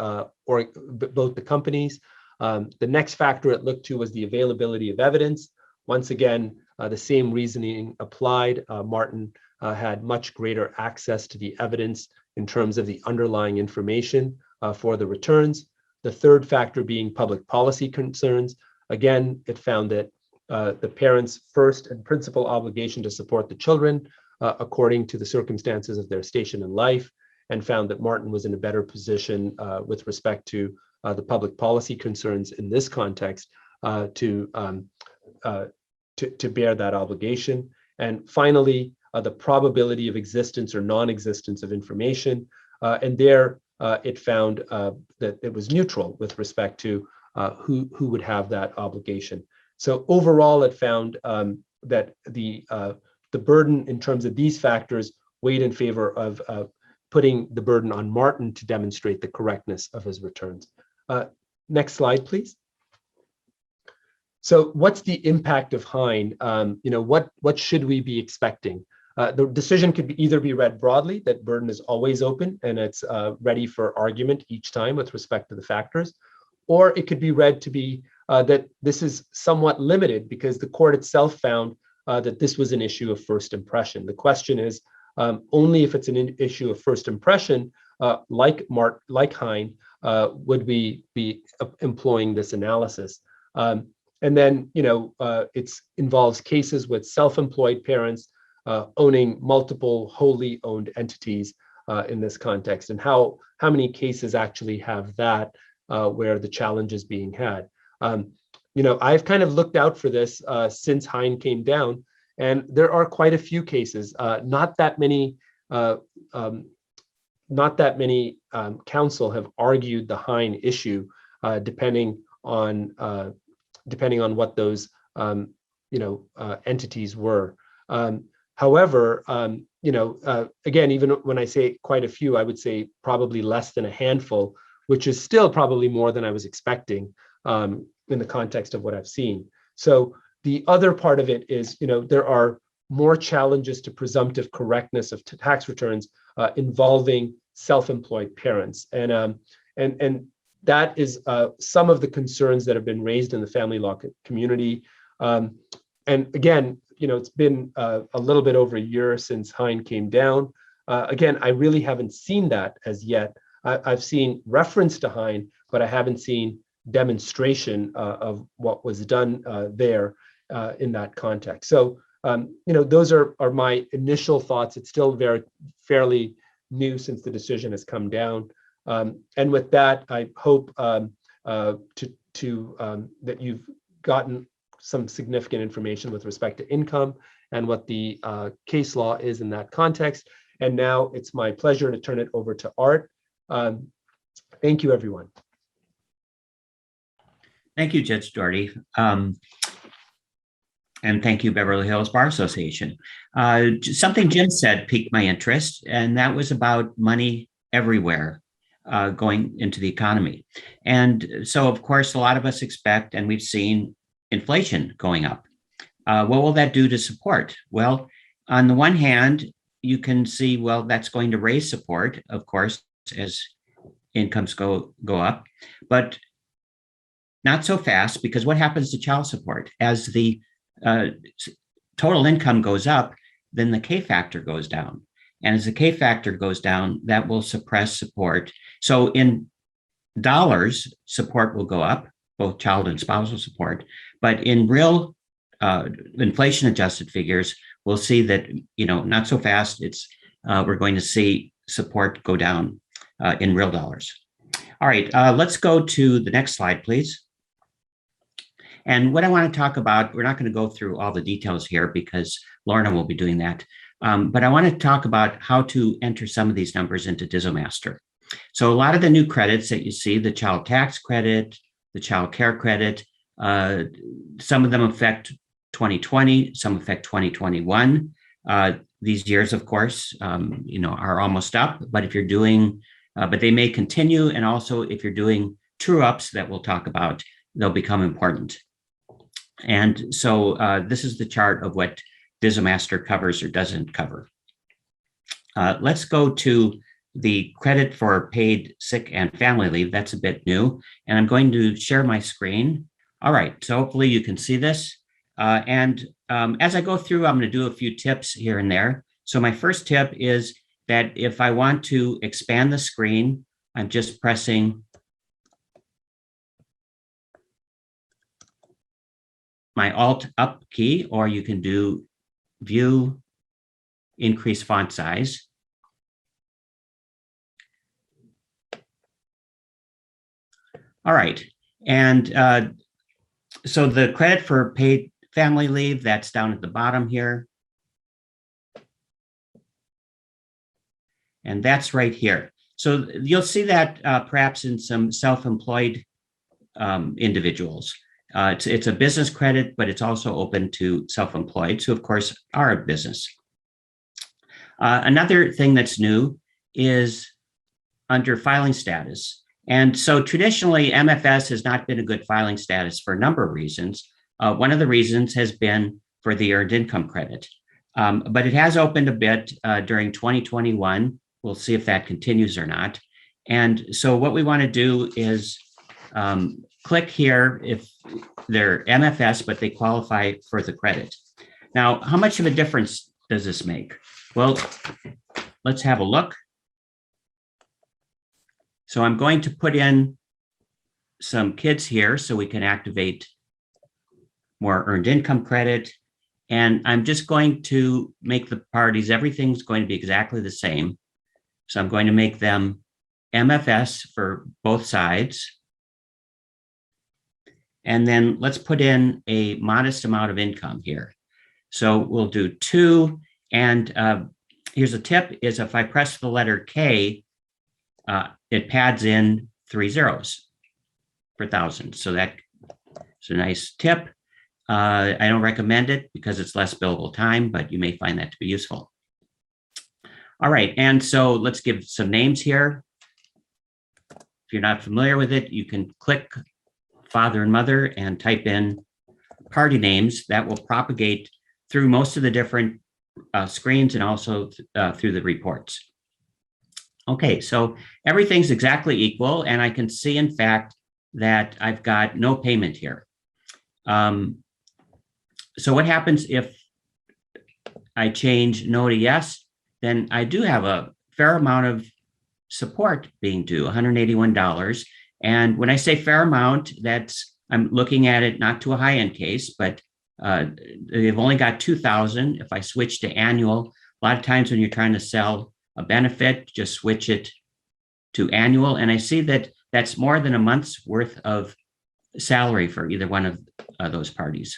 S3: companies. The next factor it looked to was the availability of evidence. Once again, the same reasoning applied. Martin had much greater access to the evidence in terms of the underlying information for the returns. The third factor being public policy concerns. Again, it found that the parents' first and principal obligation to support the children according to the circumstances of their station in life, and found that Martin was in a better position with respect to the public policy concerns in this context to bear that obligation. And finally, the probability of existence or non-existence of information. And there it found that it was neutral with respect to who would have that obligation. So overall, it found that the burden in terms of these factors weighed in favor of putting the burden on Martin to demonstrate the correctness of his returns. Next slide, please. So what's the impact of Hein? What should we be expecting? The decision could either be read broadly, that burden is always open and it's ready for argument each time with respect to the factors, or it could be read to be that this is somewhat limited because the court itself found that this was an issue of first impression. The question is, only if it's an issue of first impression, like Hein, would we be employing this analysis. And then, it involves cases with self-employed parents owning multiple wholly owned entities in this context, and how many cases actually have that where the challenge is being had. I've kind of looked out for this since Hein came down, and there are quite a few cases. Not that many counsel have argued the Hein issue, depending on what those entities were. However, again, even when I say quite a few, I would say probably less than a handful, which is still probably more than I was expecting in the context of what I've seen. So the other part of it is, there are more challenges to presumptive correctness of tax returns involving self-employed parents, and that is some of the concerns that have been raised in the family law community. And again, it's been a little bit over a year since Hein came down. Again, I really haven't seen that as yet. I've seen reference to Hein, but I haven't seen demonstration of what was done there in that context. So, those are my initial thoughts. It's still fairly new since the decision has come down. And with that, I hope that you've gotten some significant information with respect to income and what the case law is in that context. And now it's my pleasure to turn it over to Art. Thank you, everyone.
S4: Thank you, Judge Dordi. And thank you, Beverly Hills Bar Association. Something Jim said piqued my interest, and that was about money everywhere going into the economy. And so, of course, a lot of us expect, and we've seen inflation going up. What will that do to support? Well, on the one hand, you can see, well, that's going to raise support, of course, as incomes go up, but not so fast, because what happens to child support? As the total income goes up, then the K factor goes down. And as the K factor goes down, that will suppress support. So in dollars, support will go up, both child and spousal support, but in real inflation adjusted figures, we'll see that, not so fast. We're going to see support go down in real dollars. All right, let's go to the next slide, please. And what I want to talk about, we're not going to go through all the details here because Lorna will be doing that. But I want to talk about how to enter some of these numbers into Dissomaster. So a lot of the new credits that you see, the child tax credit, the child care credit, some of them affect 2020, some affect 2021. These years, of course, are almost up, but if you're doing, but they may continue. And also if you're doing true ups that we'll talk about, they'll become important. And so this is the chart of what Dissomaster covers or doesn't cover. Let's go to the credit for paid sick and family leave. That's a bit new. And I'm going to share my screen. All right, so hopefully you can see this. As I go through, I'm going to do a few tips here and there. So my first tip is that if I want to expand the screen, I'm just pressing my Alt up key, or you can do View, increase font size. All right, and so the credit for paid family leave, that's down at the bottom here. And that's right here. So you'll see that perhaps in some self-employed individuals. It's a business credit, but it's also open to self-employed, who of course are a business. Another thing that's new is under filing status. And so traditionally, MFS has not been a good filing status for a number of reasons. One of the reasons has been for the earned income credit, but it has opened a bit during 2021. We'll see if that continues or not. And so what we want to do is click here if they're MFS, but they qualify for the credit. Now, how much of a difference does this make? Well, let's have a look. So I'm going to put in some kids here so we can activate more earned income credit. And I'm just going to make the parties, everything's going to be exactly the same. So I'm going to make them MFS for both sides. And then let's put in a modest amount of income here. So we'll do 2. And here's a tip, is if I press the letter K, it pads in 3 zeros per 1,000. So that's a nice tip. I don't recommend it because it's less billable time, but you may find that to be useful. All right, and so let's give some names here. If you're not familiar with it, you can click father and mother and type in party names. That will propagate through most of the different screens and also through the reports. Okay, so everything's exactly equal, and I can see, in fact, that I've got no payment here. So what happens if I change no to yes? Then I do have a fair amount of support being due, $181. And when I say fair amount, I'm looking at it not to a high-end case, but they've only got 2,000. If I switch to annual, a lot of times when you're trying to sell a benefit, just switch it to annual. And I see that that's more than a month's worth of salary for either one of those parties.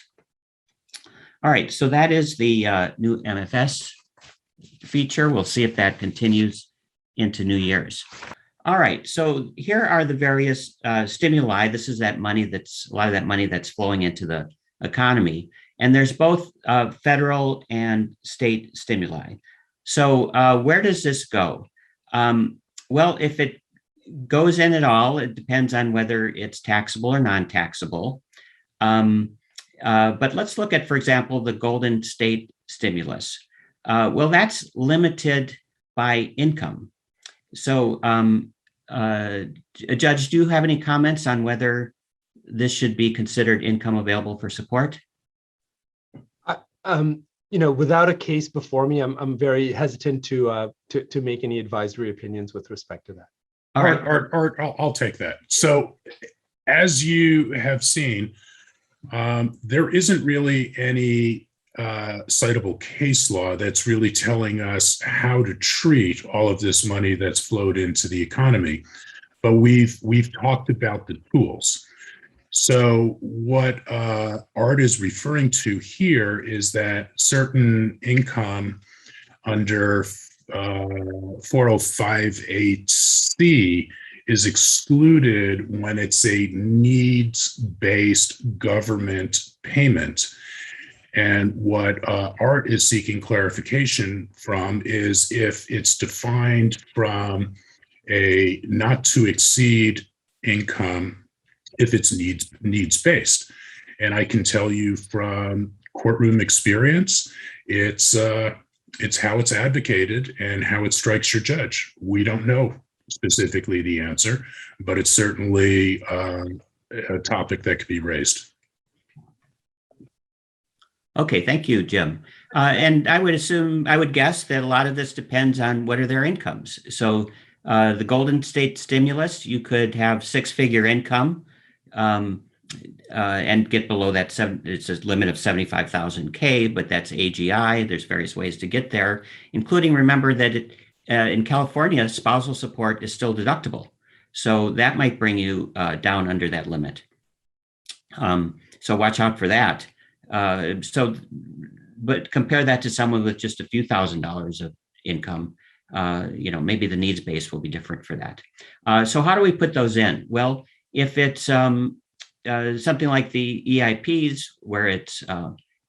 S4: All right, so that is the new MFS feature. We'll see if that continues into New Year's. All right, so here are the various stimuli. This is that money a lot of that money that's flowing into the economy. And there's both federal and state stimuli. So where does this go? Well, if it goes in at all, it depends on whether it's taxable or non-taxable. But let's look at, for example, the Golden State stimulus. Well, that's limited by income. So, Judge, do you have any comments on whether this should be considered income available for support?
S3: Without a case before me, I'm very hesitant to make any advisory opinions with respect to that.
S2: All right, Art, I'll take that. So, as you have seen, there isn't really any citable case law that's really telling us how to treat all of this money that's flowed into the economy. But we've talked about the tools. So what Art is referring to here is that certain income under 4058C is excluded when it's a needs-based government payment. And what Art is seeking clarification from is if it's defined from a not to exceed income, if it's needs-based. And I can tell you from courtroom experience, it's how it's advocated and how it strikes your judge. We don't know specifically the answer, but it's certainly a topic that could be raised.
S4: Okay, thank you, Jim. And I would guess that a lot of this depends on what are their incomes. So the Golden State stimulus, you could have six-figure income and get below that. It's a limit of 75,000 K, but that's AGI. There's various ways to get there, including remember that in California, spousal support is still deductible. So that might bring you down under that limit. So watch out for that. But compare that to someone with just a few $1,000s of income. Maybe the needs base will be different for that. So how do we put those in? Well, if it's something like the EIPs, where it's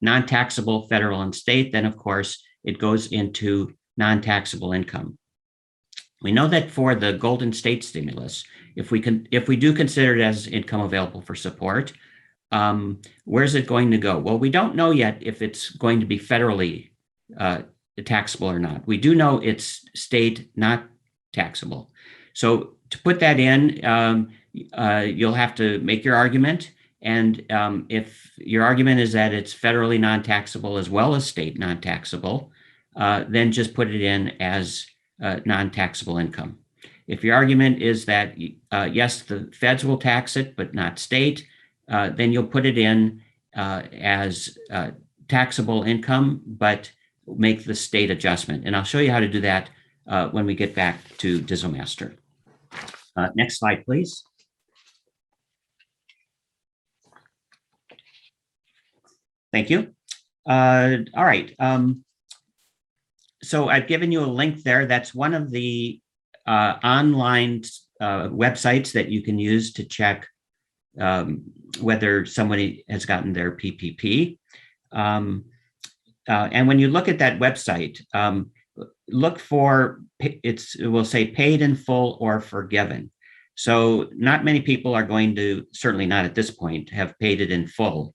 S4: non-taxable federal and state, then of course it goes into non-taxable income. We know that for the Golden State stimulus, if we do consider it as income available for support, where's it going to go? Well, we don't know yet if it's going to be federally taxable or not. We do know it's state not taxable. So to put that in, you'll have to make your argument. And if your argument is that it's federally non-taxable as well as state non-taxable, then just put it in as non-taxable income. If your argument is that, yes, the feds will tax it, but not state, then you'll put it in as taxable income, but make the state adjustment. And I'll show you how to do that when we get back to Dissomaster. Next slide, please. Thank you. All right. So I've given you a link there. That's one of the online websites that you can use to check whether somebody has gotten their PPP. And when you look at that website, look for, it will say paid in full or forgiven. So not many people are going to, certainly not at this point, have paid it in full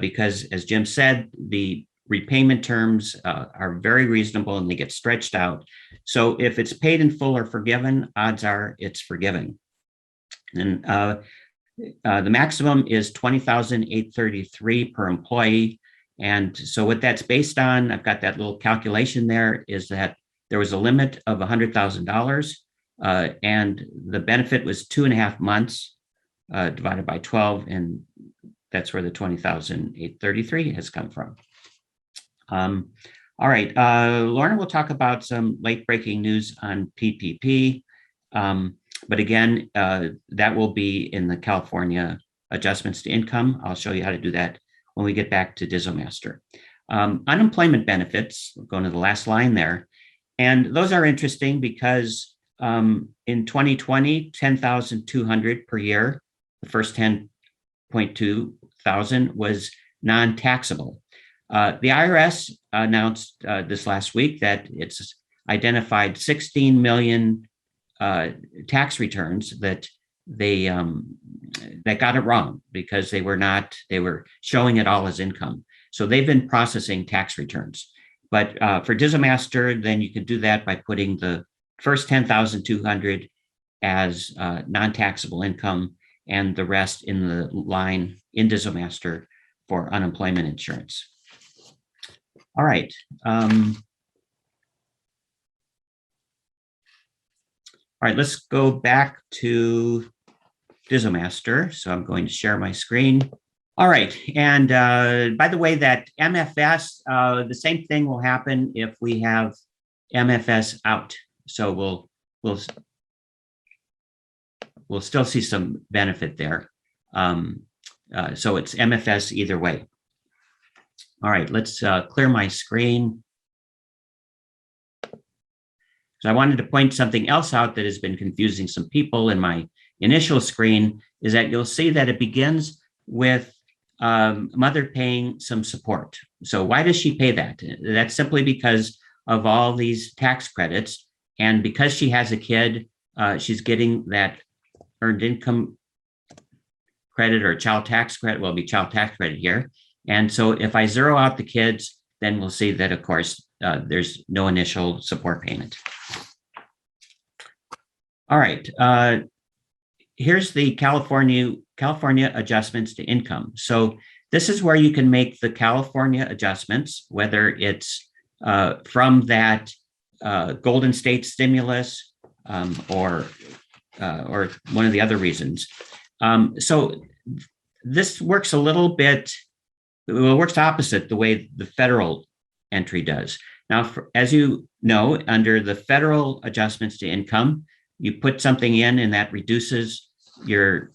S4: because, as Jim said, the repayment terms are very reasonable and they get stretched out. So if it's paid in full or forgiven, odds are it's forgiven. And the maximum is $20,833 per employee. And so what that's based on, I've got that little calculation there, is that there was a limit of $100,000 and the benefit was 2.5 months divided by 12. And that's where the $20,833 has come from. All right, Lorna will talk about some late breaking news on PPP. But again, that will be in the California adjustments to income. I'll show you how to do that when we get back to Dissomaster. Unemployment benefits, going to the last line there. And those are interesting because in 2020, 10,200 per year, the first 10.2 thousand was non-taxable. The IRS announced this last week that it's identified 16 million tax returns that they that got it wrong because they were showing it all as income. So they've been processing tax returns. But for Dissomaster, then you can do that by putting the first 10,200 as non-taxable income and the rest in the line in Dissomaster for unemployment insurance. All right. All right, let's go back to Dissomaster. So I'm going to share my screen. All right, and by the way, that MFS, the same thing will happen if we have MFS out. So we'll still see some benefit there. So it's MFS either way. All right, let's clear my screen. So I wanted to point something else out that has been confusing some people in my initial screen, is that you'll see that it begins with mother paying some support. So why does she pay that? That's simply because of all these tax credits. And because she has a kid, she's getting that earned income credit or child tax credit. Will be child tax credit here. And so if I zero out the kids, then we'll see that, of course, there's no initial support payment. All right. Here's the California adjustments to income. So this is where you can make the California adjustments, whether it's from that Golden State stimulus or one of the other reasons. So this works a little bit, well, it works opposite the way the federal entry does. Now, as you know, under the federal adjustments to income, you put something in and that reduces your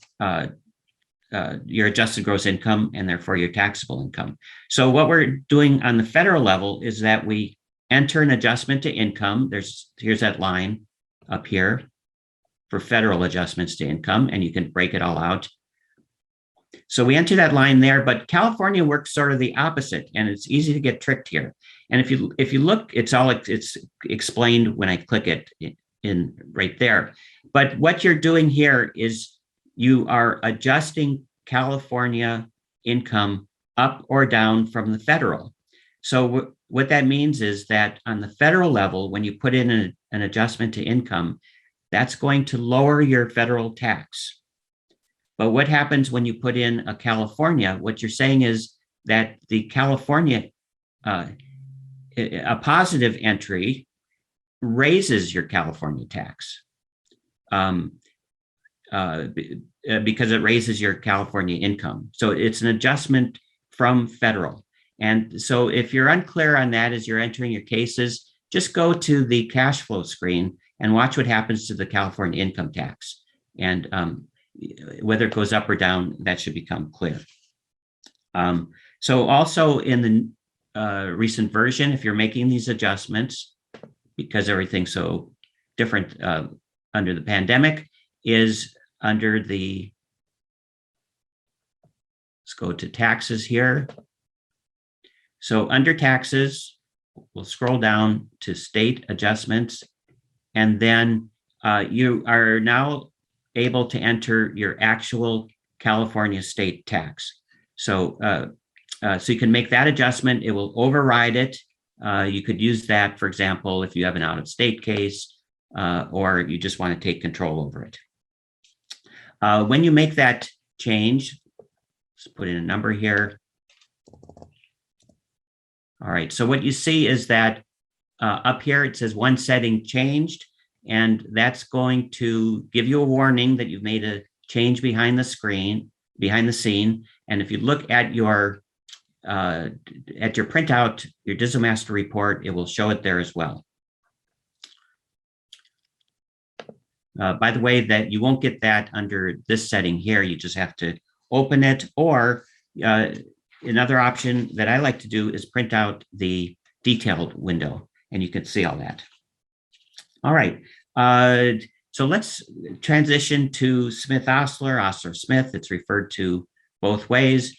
S4: adjusted gross income and therefore your taxable income. So what we're doing on the federal level is that we enter an adjustment to income. Here's that line up here for federal adjustments to income, and you can break it all out. So we enter that line there, but California works sort of the opposite, and it's easy to get tricked here. And if you look, it's explained when I click it in right there. But what you're doing here is you are adjusting California income up or down from the federal. So what that means is that on the federal level, when you put in an adjustment to income, that's going to lower your federal tax. But what happens when you put in a California? What you're saying is that the California, a positive entry raises your California tax because it raises your California income. So it's an adjustment from federal. And so if you're unclear on that as you're entering your cases, just go to the cash flow screen and watch what happens to the California income tax. And whether it goes up or down, that should become clear. So also in the recent version, if you're making these adjustments, because everything's so different under the pandemic, is under the, let's go to taxes here. So under taxes, we'll scroll down to state adjustments, and then you are now able to enter your actual California state tax. So, so you can make that adjustment. It will override it. You could use that, for example, if you have an out-of-state case or you just want to take control over it. When you make that change, let's put in a number here. All right, so what you see is that up here it says one setting changed, and that's going to give you a warning that you've made a change behind the scene. And if you look at your printout, your Dissomaster report, it will show it there as well. By the way, that you won't get that under this setting here. You just have to open it, or another option that I like to do is print out the detailed window, and you can see all that. All right, so let's transition to Smith-Ostler, Ostler-Smith. It's referred to both ways.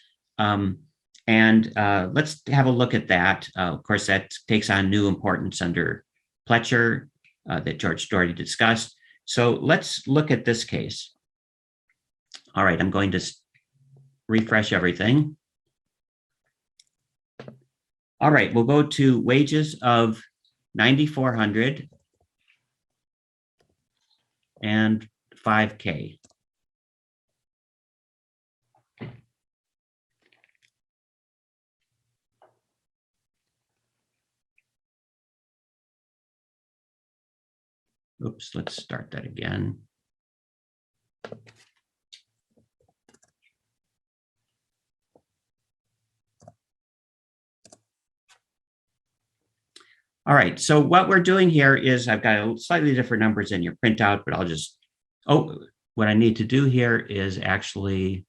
S4: And let's have a look at that. Of course, that takes on new importance under Pletcher that George Dordi discussed. So let's look at this case. All right, I'm going to refresh everything. All right, we'll go to wages of $9,400 and $5K. Oops, let's start that again. All right, so what we're doing here is I've got slightly different numbers in your printout, but I'll just, what I need to do here is actually,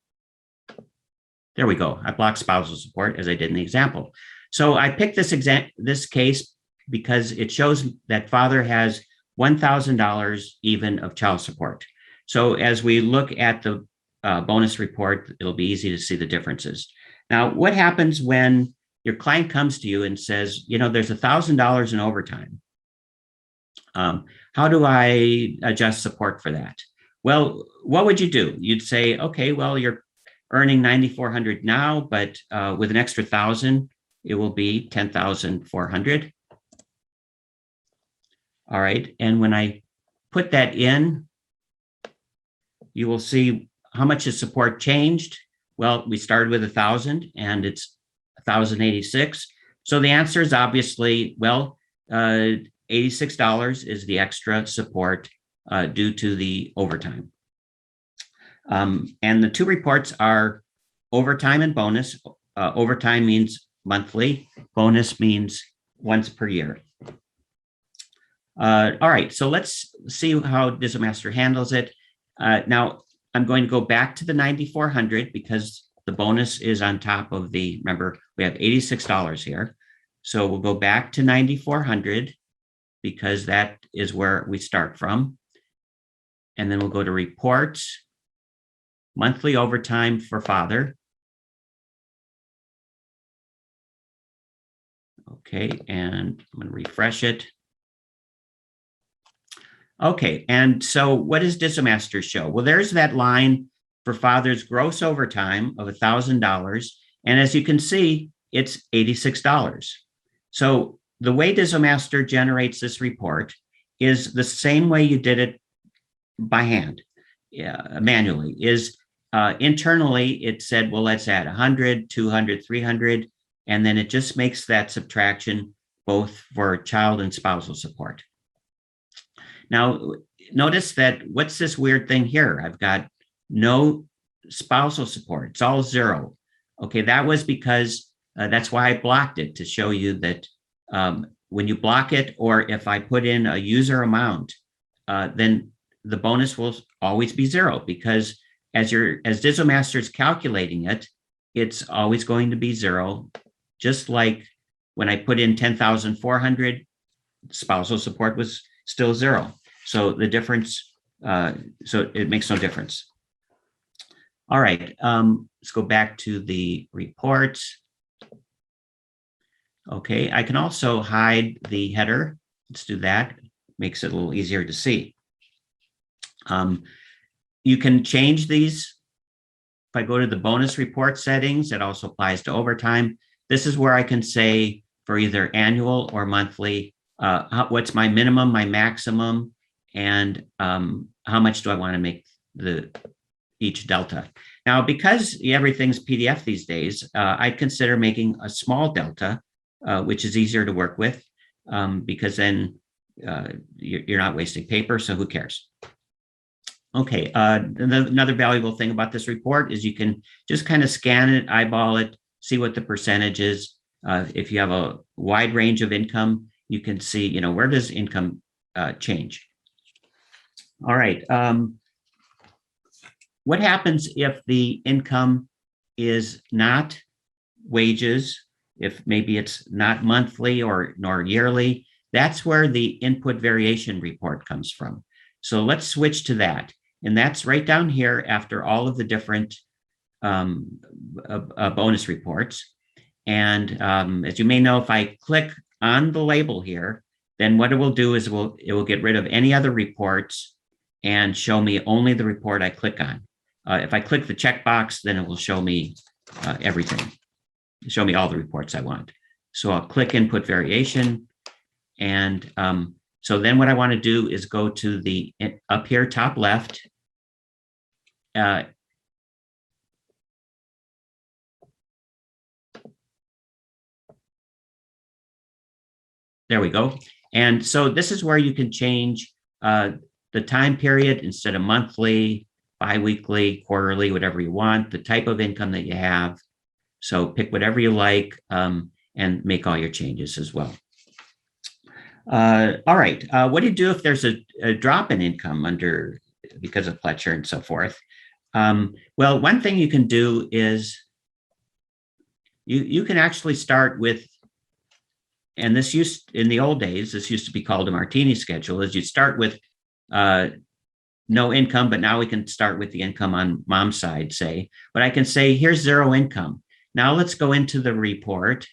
S4: there we go. I blocked spousal support as I did in the example. So I picked this case because it shows that father has $1,000 even of child support. So as we look at the bonus report, it'll be easy to see the differences. Now, what happens when your client comes to you and says, you know, there's $1,000 in overtime? How do I adjust support for that? Well, what would you do? You'd say, okay, well, you're earning $9,400 now, but with an extra 1,000, it will be $10,400. All right, and when I put that in, you will see how much is support changed. Well, we started with 1,000 and it's 1,086. So the answer is obviously, well, $86 is the extra support due to the overtime. And the two reports are overtime and bonus. Overtime means monthly, bonus means once per year. All right, so let's see how Dissomaster handles it. Now, I'm going to go back to the 9,400 because the bonus is on top of the, remember, we have $86 here. So we'll go back to 9,400 because that is where we start from. And then we'll go to reports, monthly overtime for father. Okay, and I'm going to refresh it. Okay, and so what does Dissomaster show? Well, there's that line for father's gross overtime of $1,000. And as you can see, it's $86. So the way Dissomaster generates this report is the same way you did it by hand, manually, is internally it said, well, let's add 100, 200, 300, and then it just makes that subtraction both for child and spousal support. Now, notice that what's this weird thing here? I've got no spousal support. It's all zero. Okay, that was because that's why I blocked it, to show you that when you block it, or if I put in a user amount, then the bonus will always be zero, because as Dissomaster is calculating it, it's always going to be zero. Just like when I put in 10,400, spousal support was still zero. So the difference, so it makes no difference. All right, let's go back to the report. Okay, I can also hide the header. Let's do that. Makes it a little easier to see. You can change these. If I go to the bonus report settings, it also applies to overtime. This is where I can say for either annual or monthly, what's my minimum, my maximum, and how much do I want to make each delta. Now, because everything's PDF these days, I'd consider making a small delta, which is easier to work with, because then you're not wasting paper, so who cares? Okay, another valuable thing about this report is you can just kind of scan it, eyeball it, see what the percentage is. If you have a wide range of income, you can see, you know, where does income change? All right. What happens if the income is not wages, if maybe it's not monthly or nor yearly? That's where the input variation report comes from. So let's switch to that. And that's right down here after all of the different bonus reports. And as you may know, if I click on the label here, then what it will do is it will get rid of any other reports and show me only the report I click on. If I click the checkbox, then it will show me everything, show me all the reports I want. So I'll click input variation. And so then what I want to do is go to the up here, top left. There we go. And so this is where you can change the time period instead of monthly, biweekly, quarterly, whatever you want, the type of income that you have. So pick whatever you like and make all your changes as well. All right. What do you do if there's a drop in income because of Fletcher and so forth? Well, one thing you can do is you can actually start with, and this in the old days, this used to be called a Martini schedule, is you start with no income, but now we can start with the income on mom's side, say. But I can say, here's 0 income. Now let's go into the report.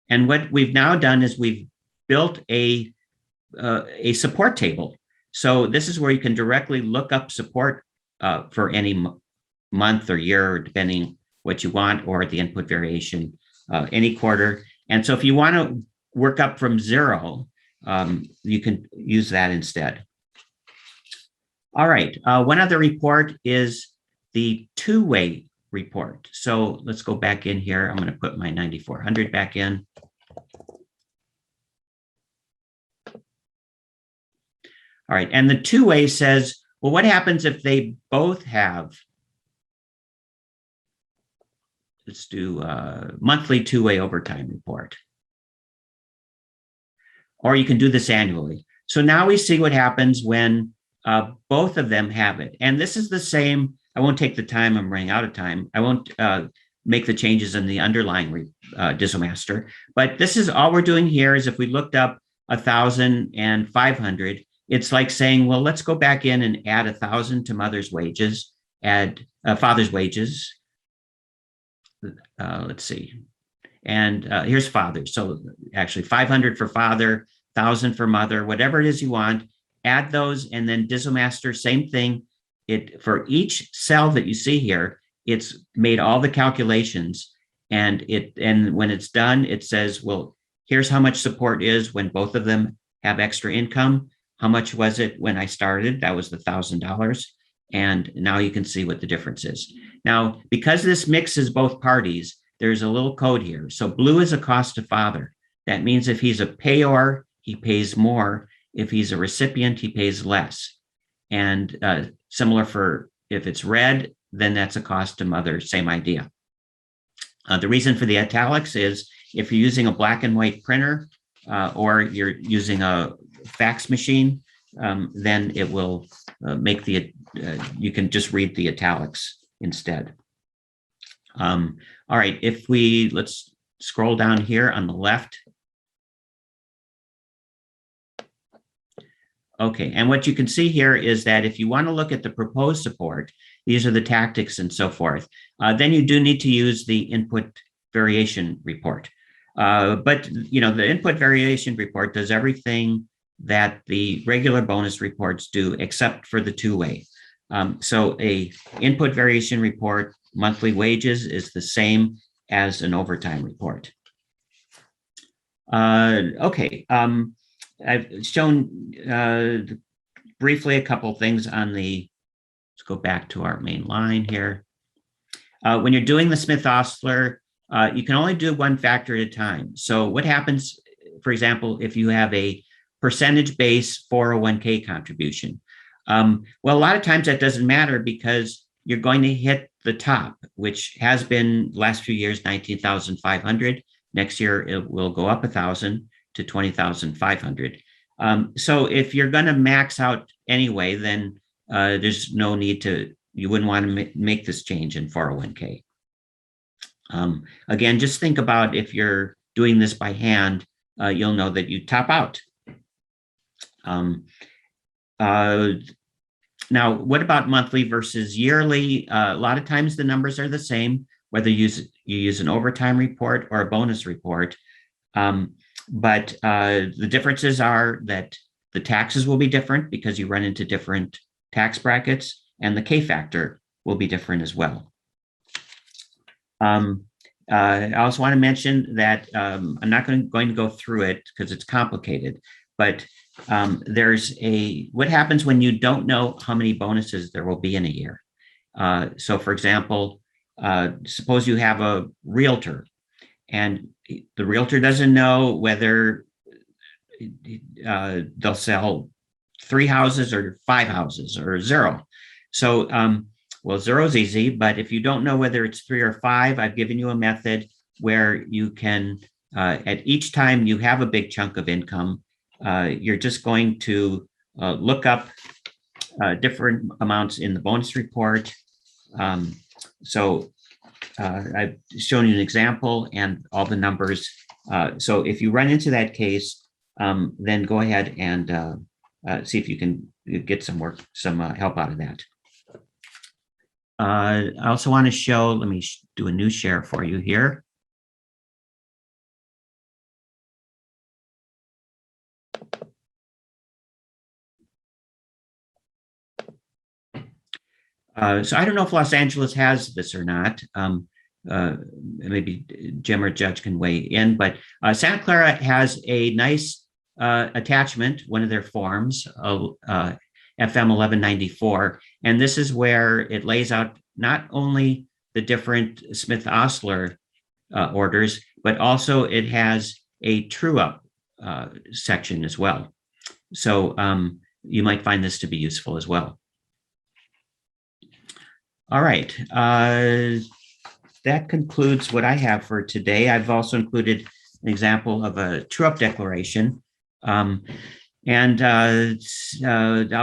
S4: And what we've now done is we've built a support table. So this is where you can directly look up support for any month or year, depending what you want, or the input variation, any quarter. And so if you want to work up from 0, you can use that instead. All right, one other report is the two-way report. So let's go back in here. I'm going to put my 9400 back in. All right, and the two-way says, well, what happens if they both have, let's do monthly two-way overtime report. Or you can do this annually. So now we see what happens when both of them have it. And this is the same. I won't take the time. I'm running out of time. I won't make the changes in the underlying Dissomaster. But this is all we're doing here is if we looked up 1,000 and 500, it's like saying, well, let's go back in and add 1,000 to mother's wages, add father's wages. Let's see. And here's father. So actually 500 for father, 1,000 for mother, whatever it is you want, add those, and then Dissomaster, same thing. For each cell that you see here, it's made all the calculations, and when it's done, it says, well, here's how much support is when both of them have extra income. How much was it when I started? That was the $1,000. And now you can see what the difference is. Now, because this mixes both parties, there's a little code here. So blue is a cost to father. That means if he's a payor, he pays more. If he's a recipient, he pays less. And similar for if it's red, then that's a cost to mother, same idea. The reason for the italics is if you're using a black and white printer or you're using a fax machine, then it will make you can just read the italics instead. All right, let's scroll down here on the left. Okay, and what you can see here is that if you want to look at the proposed support, these are the tactics and so forth, then you do need to use the input variation report. But the input variation report does everything that the regular bonus reports do, except for the two-way. So a input variation report, monthly wages, is the same as an overtime report. Okay. I've shown briefly a couple things on let's go back to our main line here. When you're doing the Smith-Ostler, you can only do one factor at a time. So what happens, for example, if you have a percentage-based 401k contribution? Well, a lot of times that doesn't matter because you're going to hit the top, which has been last few years, 19,500. Next year, it will go up 1,000 to 20,500. So if you're going to max out anyway, then there's no need you wouldn't want to make this change in 401k. Again, just think about if you're doing this by hand, you'll know that you top out. Now, what about monthly versus yearly? A lot of times the numbers are the same, whether you you use an overtime report or a bonus report. But the differences are that the taxes will be different because you run into different tax brackets, and the K factor will be different as well. I also want to mention that I'm not going to go through it because it's complicated, but there's what happens when you don't know how many bonuses there will be in a year. So for example, suppose you have a realtor and the realtor doesn't know whether they'll sell 3 houses or 5 houses or 0. So, well, 0 is easy, but if you don't know whether it's 3 or 5, I've given you a method where you can, at each time you have a big chunk of income, you're just going to look up different amounts in the bonus report. So I've shown you an example and all the numbers. So if you run into that case, then go ahead and see if you can get some help out of that. I also want to show, let me do a new share for you here. So I don't know if Los Angeles has this or not. Maybe Jim or Judge can weigh in, but Santa Clara has a nice attachment, one of their forms, FM 1194. And this is where it lays out not only the different Smith-Ostler orders, but also it has a true-up section as well. So you might find this to be useful as well. All right, that concludes what I have for today. I've also included an example of a true-up declaration. I'll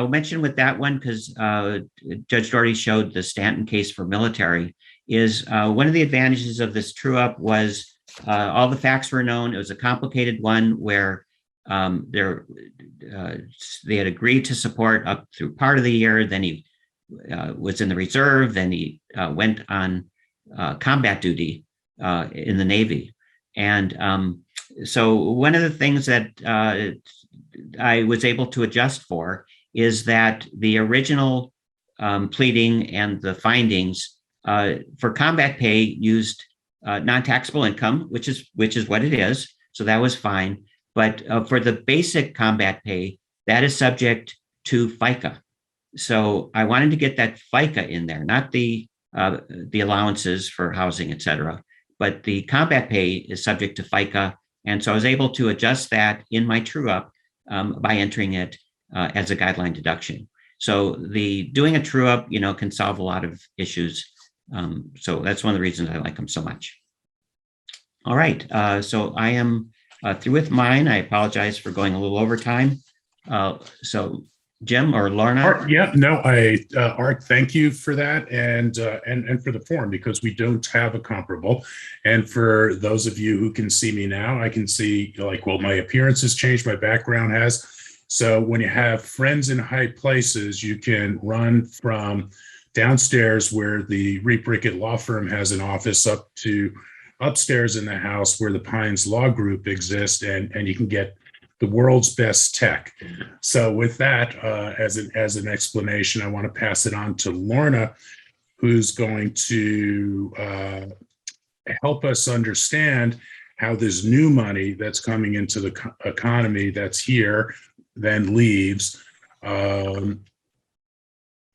S4: mention with that one, because Judge Dordi showed the Stanton case for military, is one of the advantages of this true-up was all the facts were known. It was a complicated one where they had agreed to support up through part of the year, then he was in the reserve, then he went on combat duty in the Navy. And so one of the things that I was able to adjust for is that the original pleading and the findings for combat pay used non-taxable income, which is what it is. So that was fine. But for the basic combat pay, that is subject to FICA. So I wanted to get that FICA in there, not the allowances for housing, et cetera, but the combat pay is subject to FICA. And so I was able to adjust that in my true-up by entering it as a guideline deduction. So doing a true-up, can solve a lot of issues. So that's one of the reasons I like them so much. All right, so I am through with mine. I apologize for going a little over time. So Jim or Lorna?
S2: Art, yeah, no, Art, thank you for that and for the form, because we don't have a comparable. And for those of you who can see me now, I can see my appearance has changed, my background has. So when you have friends in high places, you can run from downstairs where the Reape law firm has an office up to upstairs in the house where the Pines Law Group exists, and you can get the world's best tech. So with that, as an explanation, I want to pass it on to Lorna, who's going to help us understand how this new money that's coming into the economy that's here, then leaves,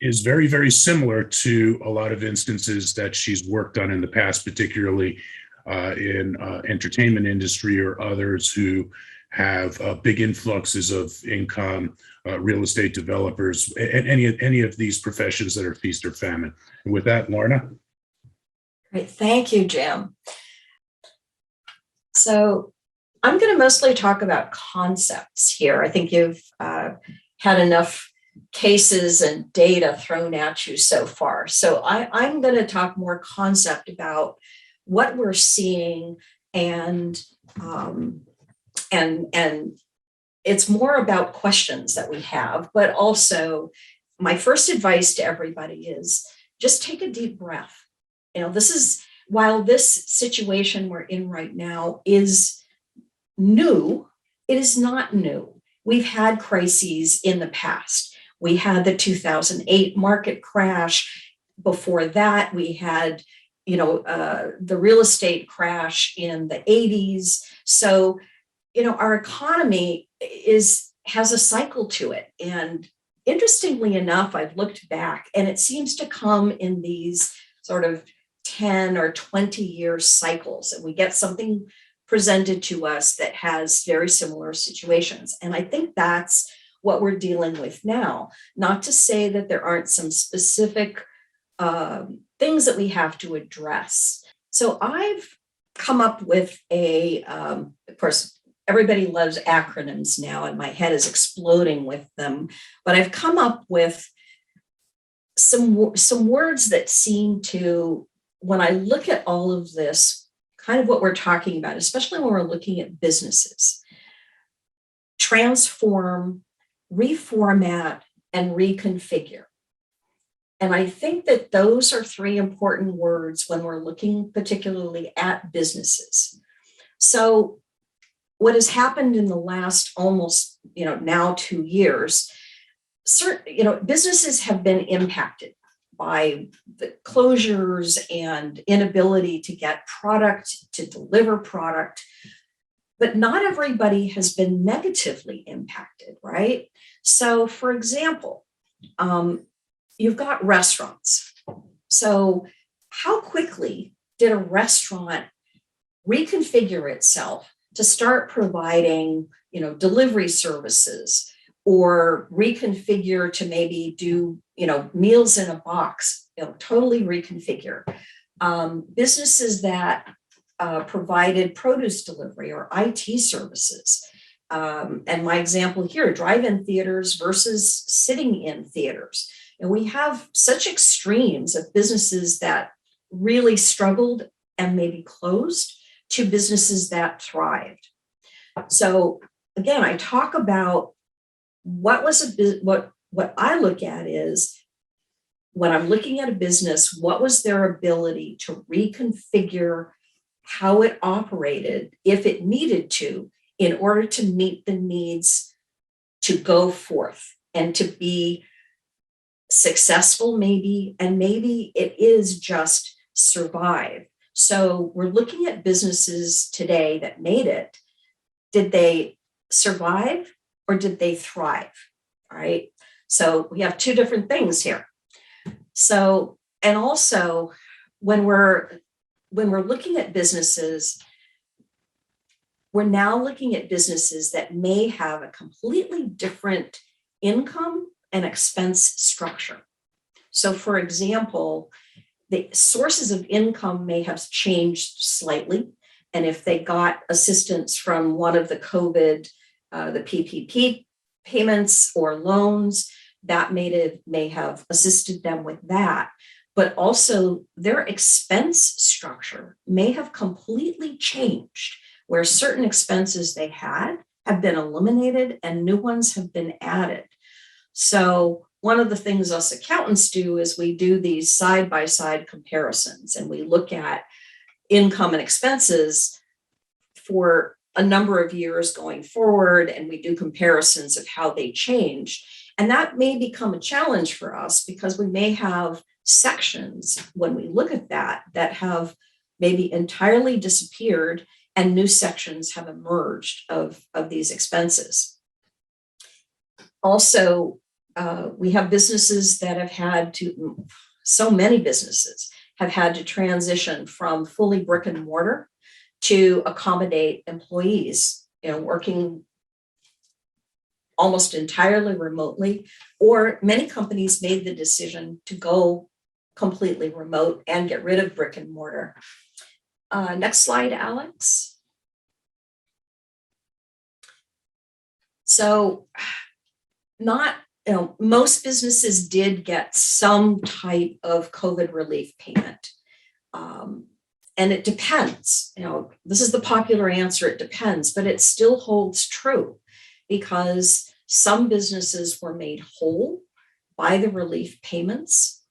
S2: is very, very similar to a lot of instances that she's worked on in the past, particularly in entertainment industry or others who have big influxes of income, real estate developers, and any of these professions that are feast or famine. And with that, Lorna.
S5: Great, thank you, Jim. So I'm going to mostly talk about concepts here. I think you've had enough cases and data thrown at you so far. So I'm going to talk more concept about what we're seeing, and it's more about questions that we have, but also my first advice to everybody is just take a deep breath. This is while this situation we're in right now is new, it is not new. We've had crises in the past. We had the 2008 market crash. Before that, we had, the real estate crash in the 80s. So, our economy has a cycle to it. And interestingly enough, I've looked back and it seems to come in these sort of 10 or 20-year cycles, and we get something presented to us that has very similar situations. And I think that's what we're dealing with now. Not to say that there aren't some specific things that we have to address. So I've come up with of course, everybody loves acronyms now, and my head is exploding with them, but I've come up with some words that seem to, when I look at all of this, kind of what we're talking about, especially when we're looking at businesses: transform, reformat, and reconfigure. And I think that those are three important words when we're looking particularly at businesses. So what has happened in the last almost, now 2 years, businesses have been impacted by the closures and inability to get product, to deliver product. But not everybody has been negatively impacted, right? So for example, you've got restaurants. So how quickly did a restaurant reconfigure itself to start providing, delivery services, or reconfigure to maybe do, meals in a box, totally reconfigure. Businesses that provided produce delivery or IT services. And my example here, drive-in theaters versus sitting in theaters. And we have such extremes of businesses that really struggled and maybe closed to businesses that thrived. So again, I talk about what I look at is, when I'm looking at a business, what was their ability to reconfigure how it operated if it needed to, in order to meet the needs to go forth and to be successful, maybe, and maybe it is just survive. So we're looking at businesses today that made it. Did they survive or did they thrive? All right. So we have two different things here. So, and also when we're looking at businesses, we're now looking at businesses that may have a completely different income and expense structure. So for example, the sources of income may have changed slightly. And if they got assistance from one of the COVID, the PPP payments or loans, that may have assisted them with that. But also their expense structure may have completely changed, where certain expenses they had have been eliminated and new ones have been added. So one of the things us accountants do is we do these side-by-side comparisons, and we look at income and expenses for a number of years going forward, and we do comparisons of how they change. And that may become a challenge for us, because we may have sections when we look at that have maybe entirely disappeared and new sections have emerged of these expenses. Also, we have businesses that have had to, so many businesses have had to transition from fully brick and mortar to accommodate employees, working almost entirely remotely, or many companies made the decision to go completely remote and get rid of brick and mortar. Next slide, Alex. So most businesses did get some type of COVID relief payment. And it depends, this is the popular answer, it depends, but it still holds true, because some businesses were made whole by the relief payments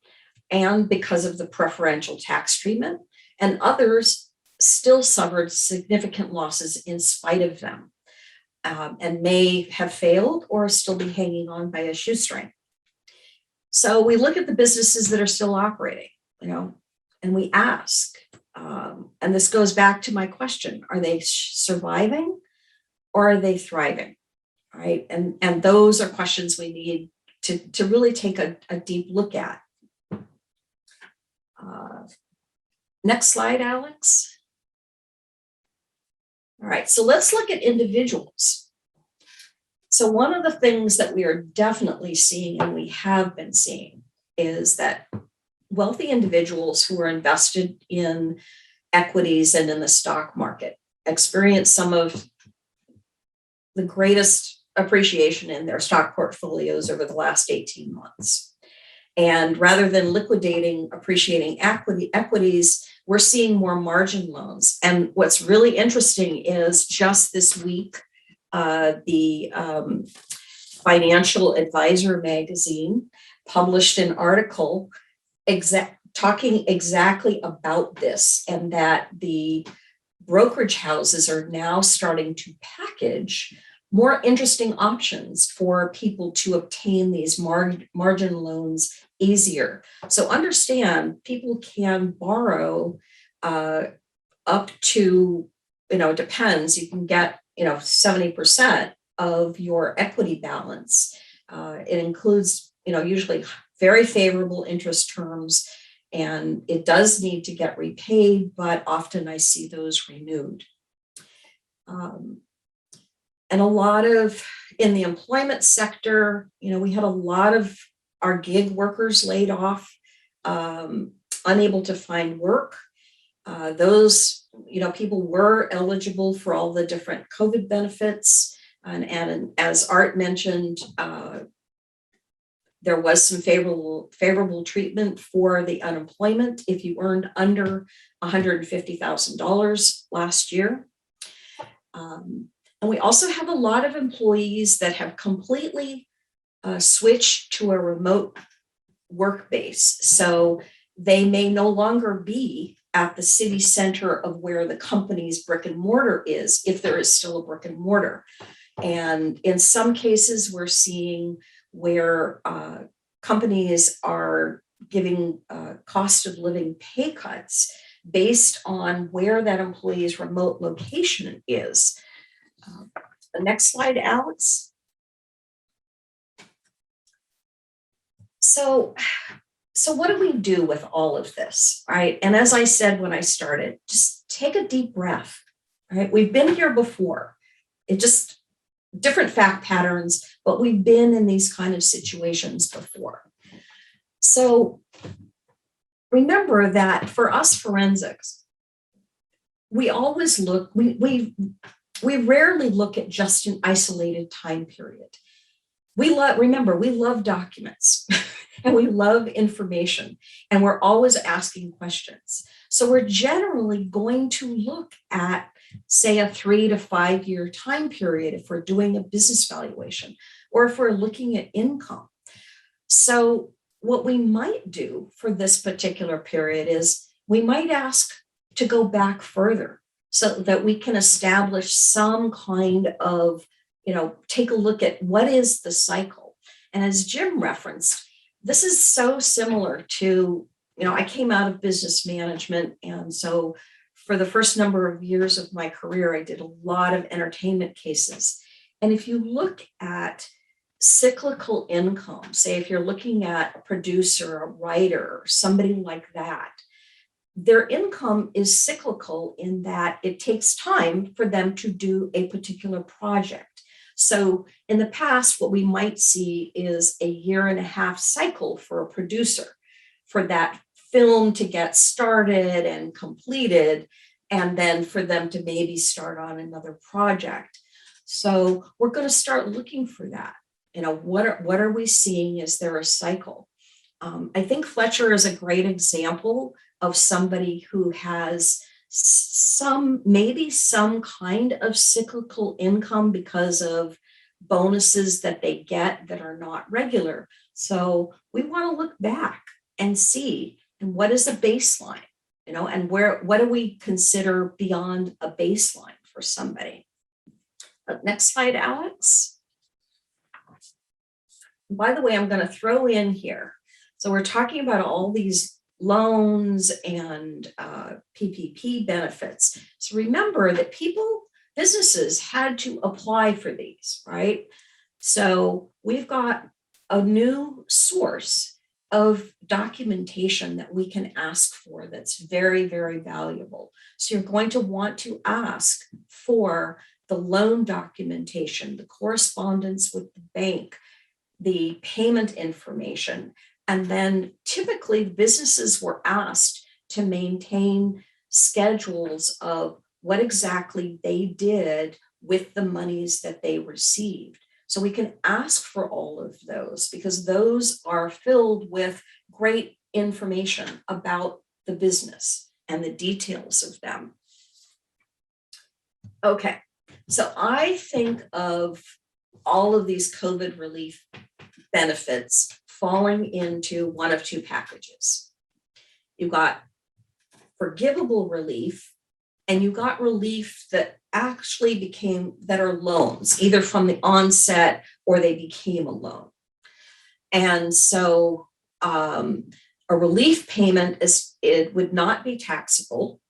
S5: and because of the preferential tax treatment. and others still suffered significant losses in spite of them, and may have failed or still be hanging on by a shoestring. So we look at the businesses that are still operating, and we ask, and this goes back to my question, are they surviving or are they thriving, right? And those are questions we need to really take a deep look at. Next slide, Alex. All right, so let's look at individuals. So one of the things that we are definitely seeing, and we have been seeing, is that wealthy individuals who are invested in equities and in the stock market experience some of the greatest appreciation in their stock portfolios over the last 18 months. And rather than liquidating appreciating equities, we're seeing more margin loans. And what's really interesting is just this week, the Financial Advisor magazine published an article talking exactly about this, and that the brokerage houses are now starting to package more interesting options for people to obtain these margin loans easier. So understand, people can borrow up to, it depends, you can get, 70% of your equity balance. It includes, usually very favorable interest terms, and it does need to get repaid, but often I see those renewed. And a lot of, in the employment sector, we had a lot of our gig workers laid off, unable to find work. Those, people were eligible for all the different COVID benefits. And as Art mentioned, there was some favorable treatment for the unemployment if you earned under $150,000 last year. And we also have a lot of employees that have completely switched to a remote work base. So they may no longer be at the city center of where the company's brick and mortar is, if there is still a brick and mortar. And in some cases, we're seeing where companies are giving cost of living pay cuts based on where that employee's remote location is. The next slide, Alex. So what do we do with all of this, right? And as I said when I started, just take a deep breath, right? We've been here before. It just different fact patterns, but we've been in these kind of situations before. So remember that for us forensics, we always look, we rarely look at just an isolated time period. We love documents and we love information, and we're always asking questions. So we're generally going to look at, say, a 3 to 5 year time period if we're doing a business valuation, or if we're looking at income. So what we might do for this particular period is we might ask to go back further so that we can establish some kind of, take a look at what is the cycle. And as Jim referenced, this is so similar to, I came out of business management. And so for the first number of years of my career, I did a lot of entertainment cases. And if you look at cyclical income, say if you're looking at a producer, a writer, somebody like that, their income is cyclical in that it takes time for them to do a particular project. So in the past, what we might see is a 1.5 year cycle for a producer for that film to get started and completed, and then for them to maybe start on another project. So we're going to start looking for that. What are we seeing? Is there a cycle? I think Fletcher is a great example of somebody who has maybe some kind of cyclical income because of bonuses that they get that are not regular. So we want to look back and see, and what is the baseline? and what do we consider beyond a baseline for somebody? Next slide, Alex. By the way, I'm going to throw in here. So we're talking about all these loans and PPP benefits. So remember that businesses had to apply for these, right? So we've got a new source of documentation that we can ask for that's very, very valuable. So you're going to want to ask for the loan documentation, the correspondence with the bank, the payment information, and then typically businesses were asked to maintain schedules of what exactly they did with the monies that they received. So we can ask for all of those because those are filled with great information about the business and the details of them. Okay, so I think of all of these COVID relief benefits falling into one of two packages. You've got forgivable relief, and you got relief that actually that are loans, either from the onset or they became a loan. And so a relief payment it would not be taxable.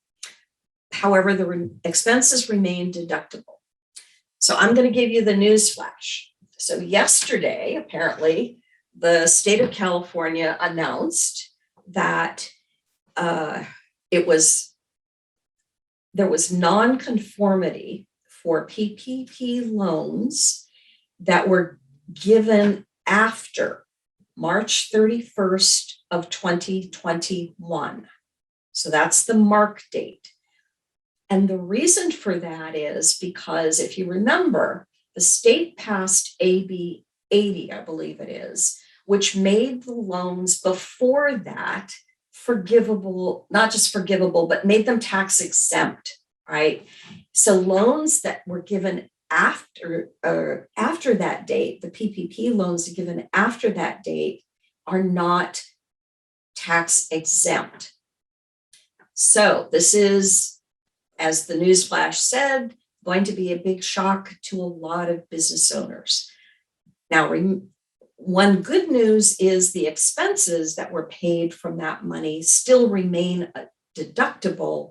S5: However, the expenses remain deductible. So I'm going to give you the news flash. So yesterday, apparently, the state of California announced that there was non-conformity for PPP loans that were given after March 31st of 2021. So that's the mark date. And the reason for that is because if you remember, the state passed AB 80, I believe it is, which made the loans before that forgivable, not just forgivable, but made them tax exempt, right? So loans that were given after that date, the PPP loans given after that date are not tax exempt. So this is, as the newsflash said, going to be a big shock to a lot of business owners. Now, one good news is the expenses that were paid from that money still remain deductible,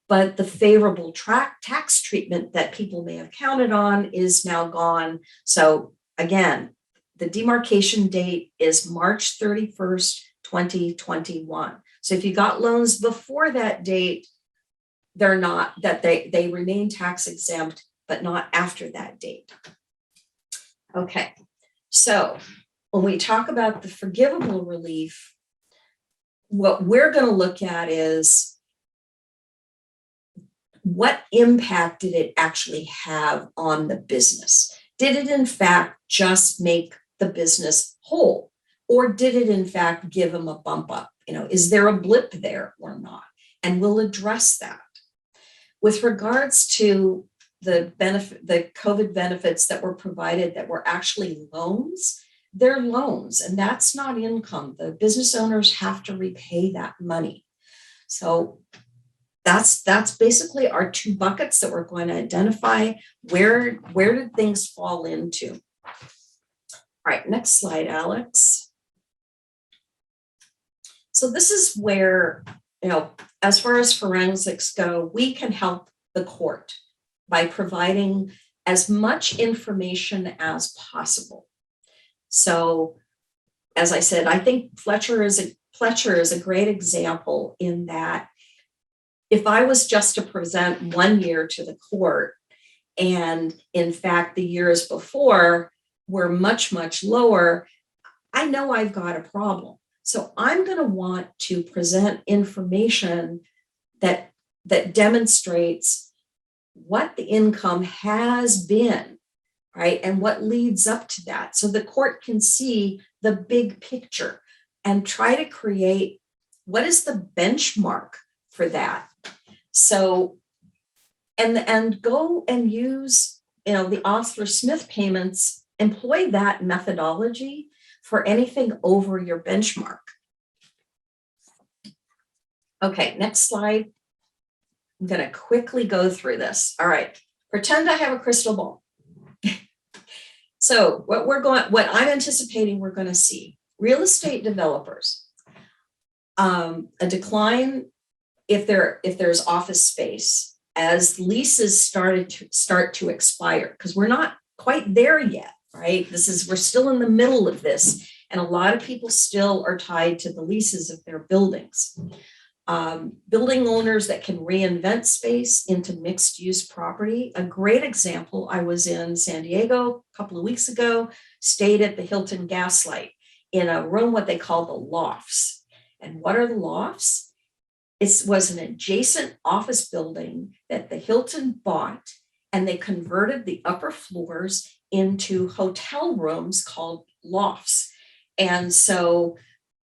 S5: but the favorable tax treatment that people may have counted on is now gone. So again, the demarcation date is March 31st, 2021. So if you got loans before that date, they remain tax exempt, but not after that date. Okay. So when we talk about the forgivable relief, what we're going to look at is what impact did it actually have on the business? Did it in fact just make the business whole? Or did it in fact give them a bump up? Is there a blip there or not? And we'll address that. With regards to the COVID benefits that were provided that were actually loans, they're loans, and that's not income. The business owners have to repay that money. So that's basically our two buckets that we're going to identify. Where did things fall into? All right, next slide, Alex. So this is where, as far as forensics go, we can help the court by providing as much information as possible. So, as I said, I think Fletcher is a great example in that if I was just to present 1 year to the court, and in fact the years before were much, much lower, I know I've got a problem. So I'm going to want to present information that demonstrates what the income has been, right? And what leads up to that. So the court can see the big picture and try to create what is the benchmark for that. So, and go and use, the Osler-Smith payments, employ that methodology for anything over your benchmark. Okay, next slide. I'm going to quickly go through this. All right, pretend I have a crystal ball. So what I'm anticipating we're going to see, real estate developers, a decline if there's office space as leases start to expire, because we're not quite there yet, right? We're still in the middle of this, and a lot of people still are tied to the leases of their buildings. Building owners that can reinvent space into mixed use property. A great example, I was in San Diego a couple of weeks ago, stayed at the Hilton Gaslight in a room, what they call the lofts. And what are the lofts? It was an adjacent office building that the Hilton bought, and they converted the upper floors into hotel rooms called lofts. And so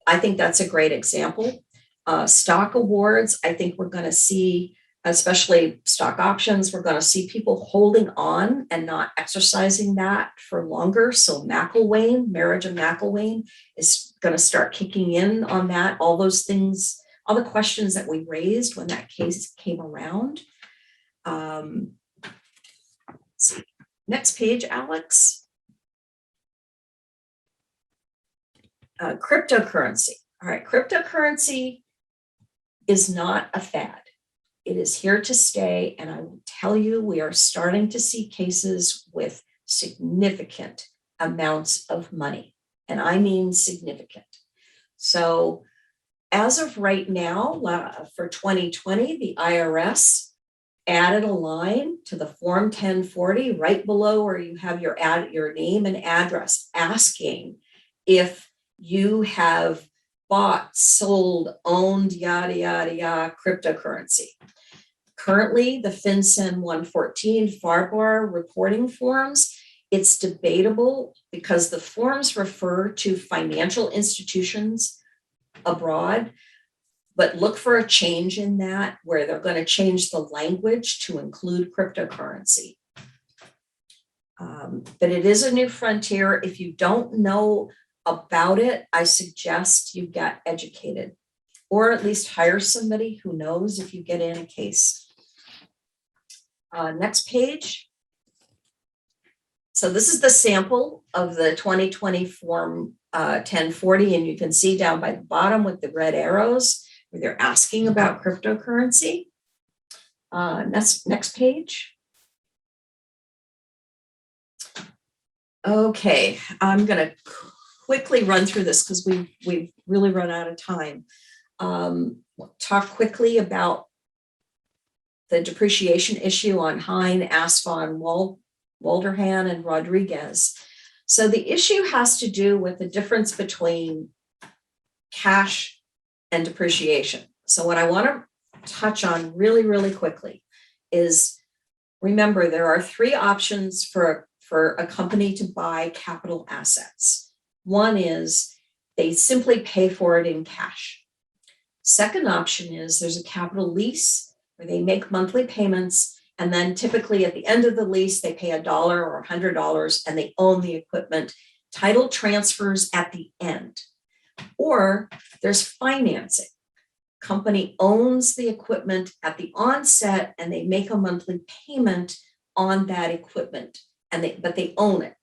S5: I think that's a great example. Stock awards, I think we're going to see, especially stock options, we're going to see people holding on and not exercising that for longer. So marriage of McIlwain is going to start kicking in on that. All those things, all the questions that we raised when that case came around. Let's see. Next page, Alex. Cryptocurrency. All right, cryptocurrency is not a fad. It is here to stay. And I will tell you, we are starting to see cases with significant amounts of money. And I mean significant. So as of right now, for 2020, the IRS added a line to the Form 1040 right below where you have your name and address, asking if you have bought, sold, owned, yada, yada, yada, cryptocurrency. Currently, the FinCEN 114 FARBAR reporting forms, it's debatable because the forms refer to financial institutions abroad, but look for a change in that where they're going to change the language to include cryptocurrency. But it is a new frontier. If you don't know about it, I suggest you get educated, or at least hire somebody who knows if you get in a case. Next page. So this is the sample of the 2020 Form 1040, and you can see down by the bottom with the red arrows where they're asking about cryptocurrency. Next page. Okay, I'm going to quickly run through this because we've really run out of time. Talk quickly about the depreciation issue on Hine, Asfon, Walderhan, and Rodriguez. So the issue has to do with the difference between cash and depreciation. So what I want to touch on really, really quickly is, remember, there are three options for a company to buy capital assets. One is they simply pay for it in cash. Second option is there's a capital lease where they make monthly payments, and then typically at the end of the lease, they pay $1 or $100 and they own the equipment. Title transfers at the end. Or there's financing. Company owns the equipment at the onset and they make a monthly payment on that equipment, but they own it.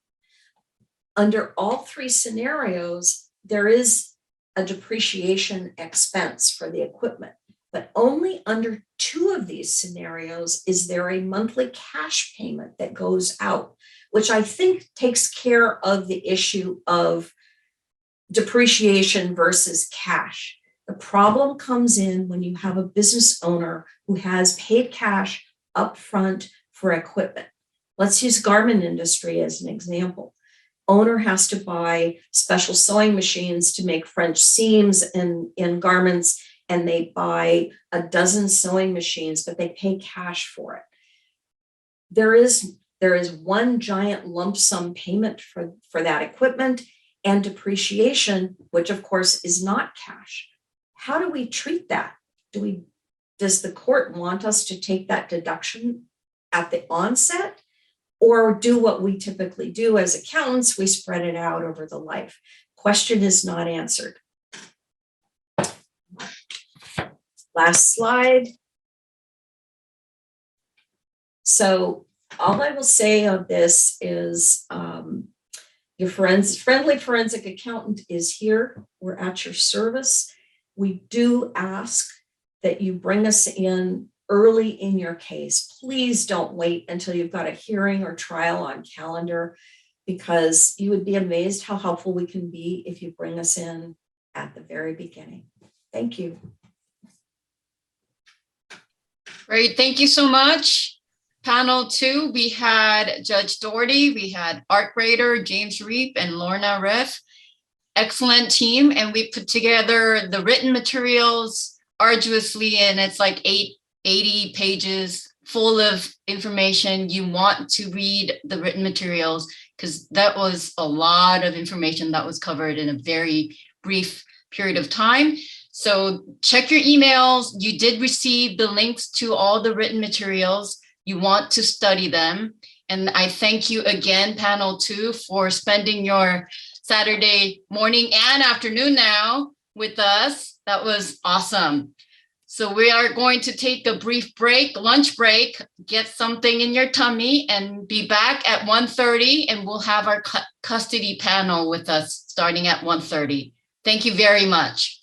S5: Under all three scenarios, there is a depreciation expense for the equipment, but only under two of these scenarios is there a monthly cash payment that goes out, which I think takes care of the issue of depreciation versus cash. The problem comes in when you have a business owner who has paid cash upfront for equipment. Let's use garment industry as an example. Owner has to buy special sewing machines to make French seams in garments, and they buy a dozen sewing machines, but they pay cash for it. There is one giant lump sum payment for that equipment and depreciation, which of course is not cash. How do we treat that? Does the court want us to take that deduction at the onset? Or do what we typically do as accountants, we spread it out over the life? Question is not answered. Last slide. So all I will say of this is your friendly forensic accountant is here. We're at your service. We do ask that you bring us in early in your case. Please don't wait until you've got a hearing or trial on calendar, because you would be amazed how helpful we can be if you bring us in at the very beginning. Thank you.
S6: Great, thank you so much. Panel 2, we had Judge Dordi, we had Art Grater, James Reape, and Lorna Riff. Excellent team, and we put together the written materials arduously, and it's like 80 pages full of information. You want to read the written materials because that was a lot of information that was covered in a very brief period of time. So check your emails. You did receive the links to all the written materials. You want to study them. And I thank you again, panel 2, for spending your Saturday morning and afternoon now with us. That was awesome. So we are going to take a brief break, lunch break, get something in your tummy, and be back at 1:30, and we'll have our custody panel with us starting at 1:30. Thank you very much.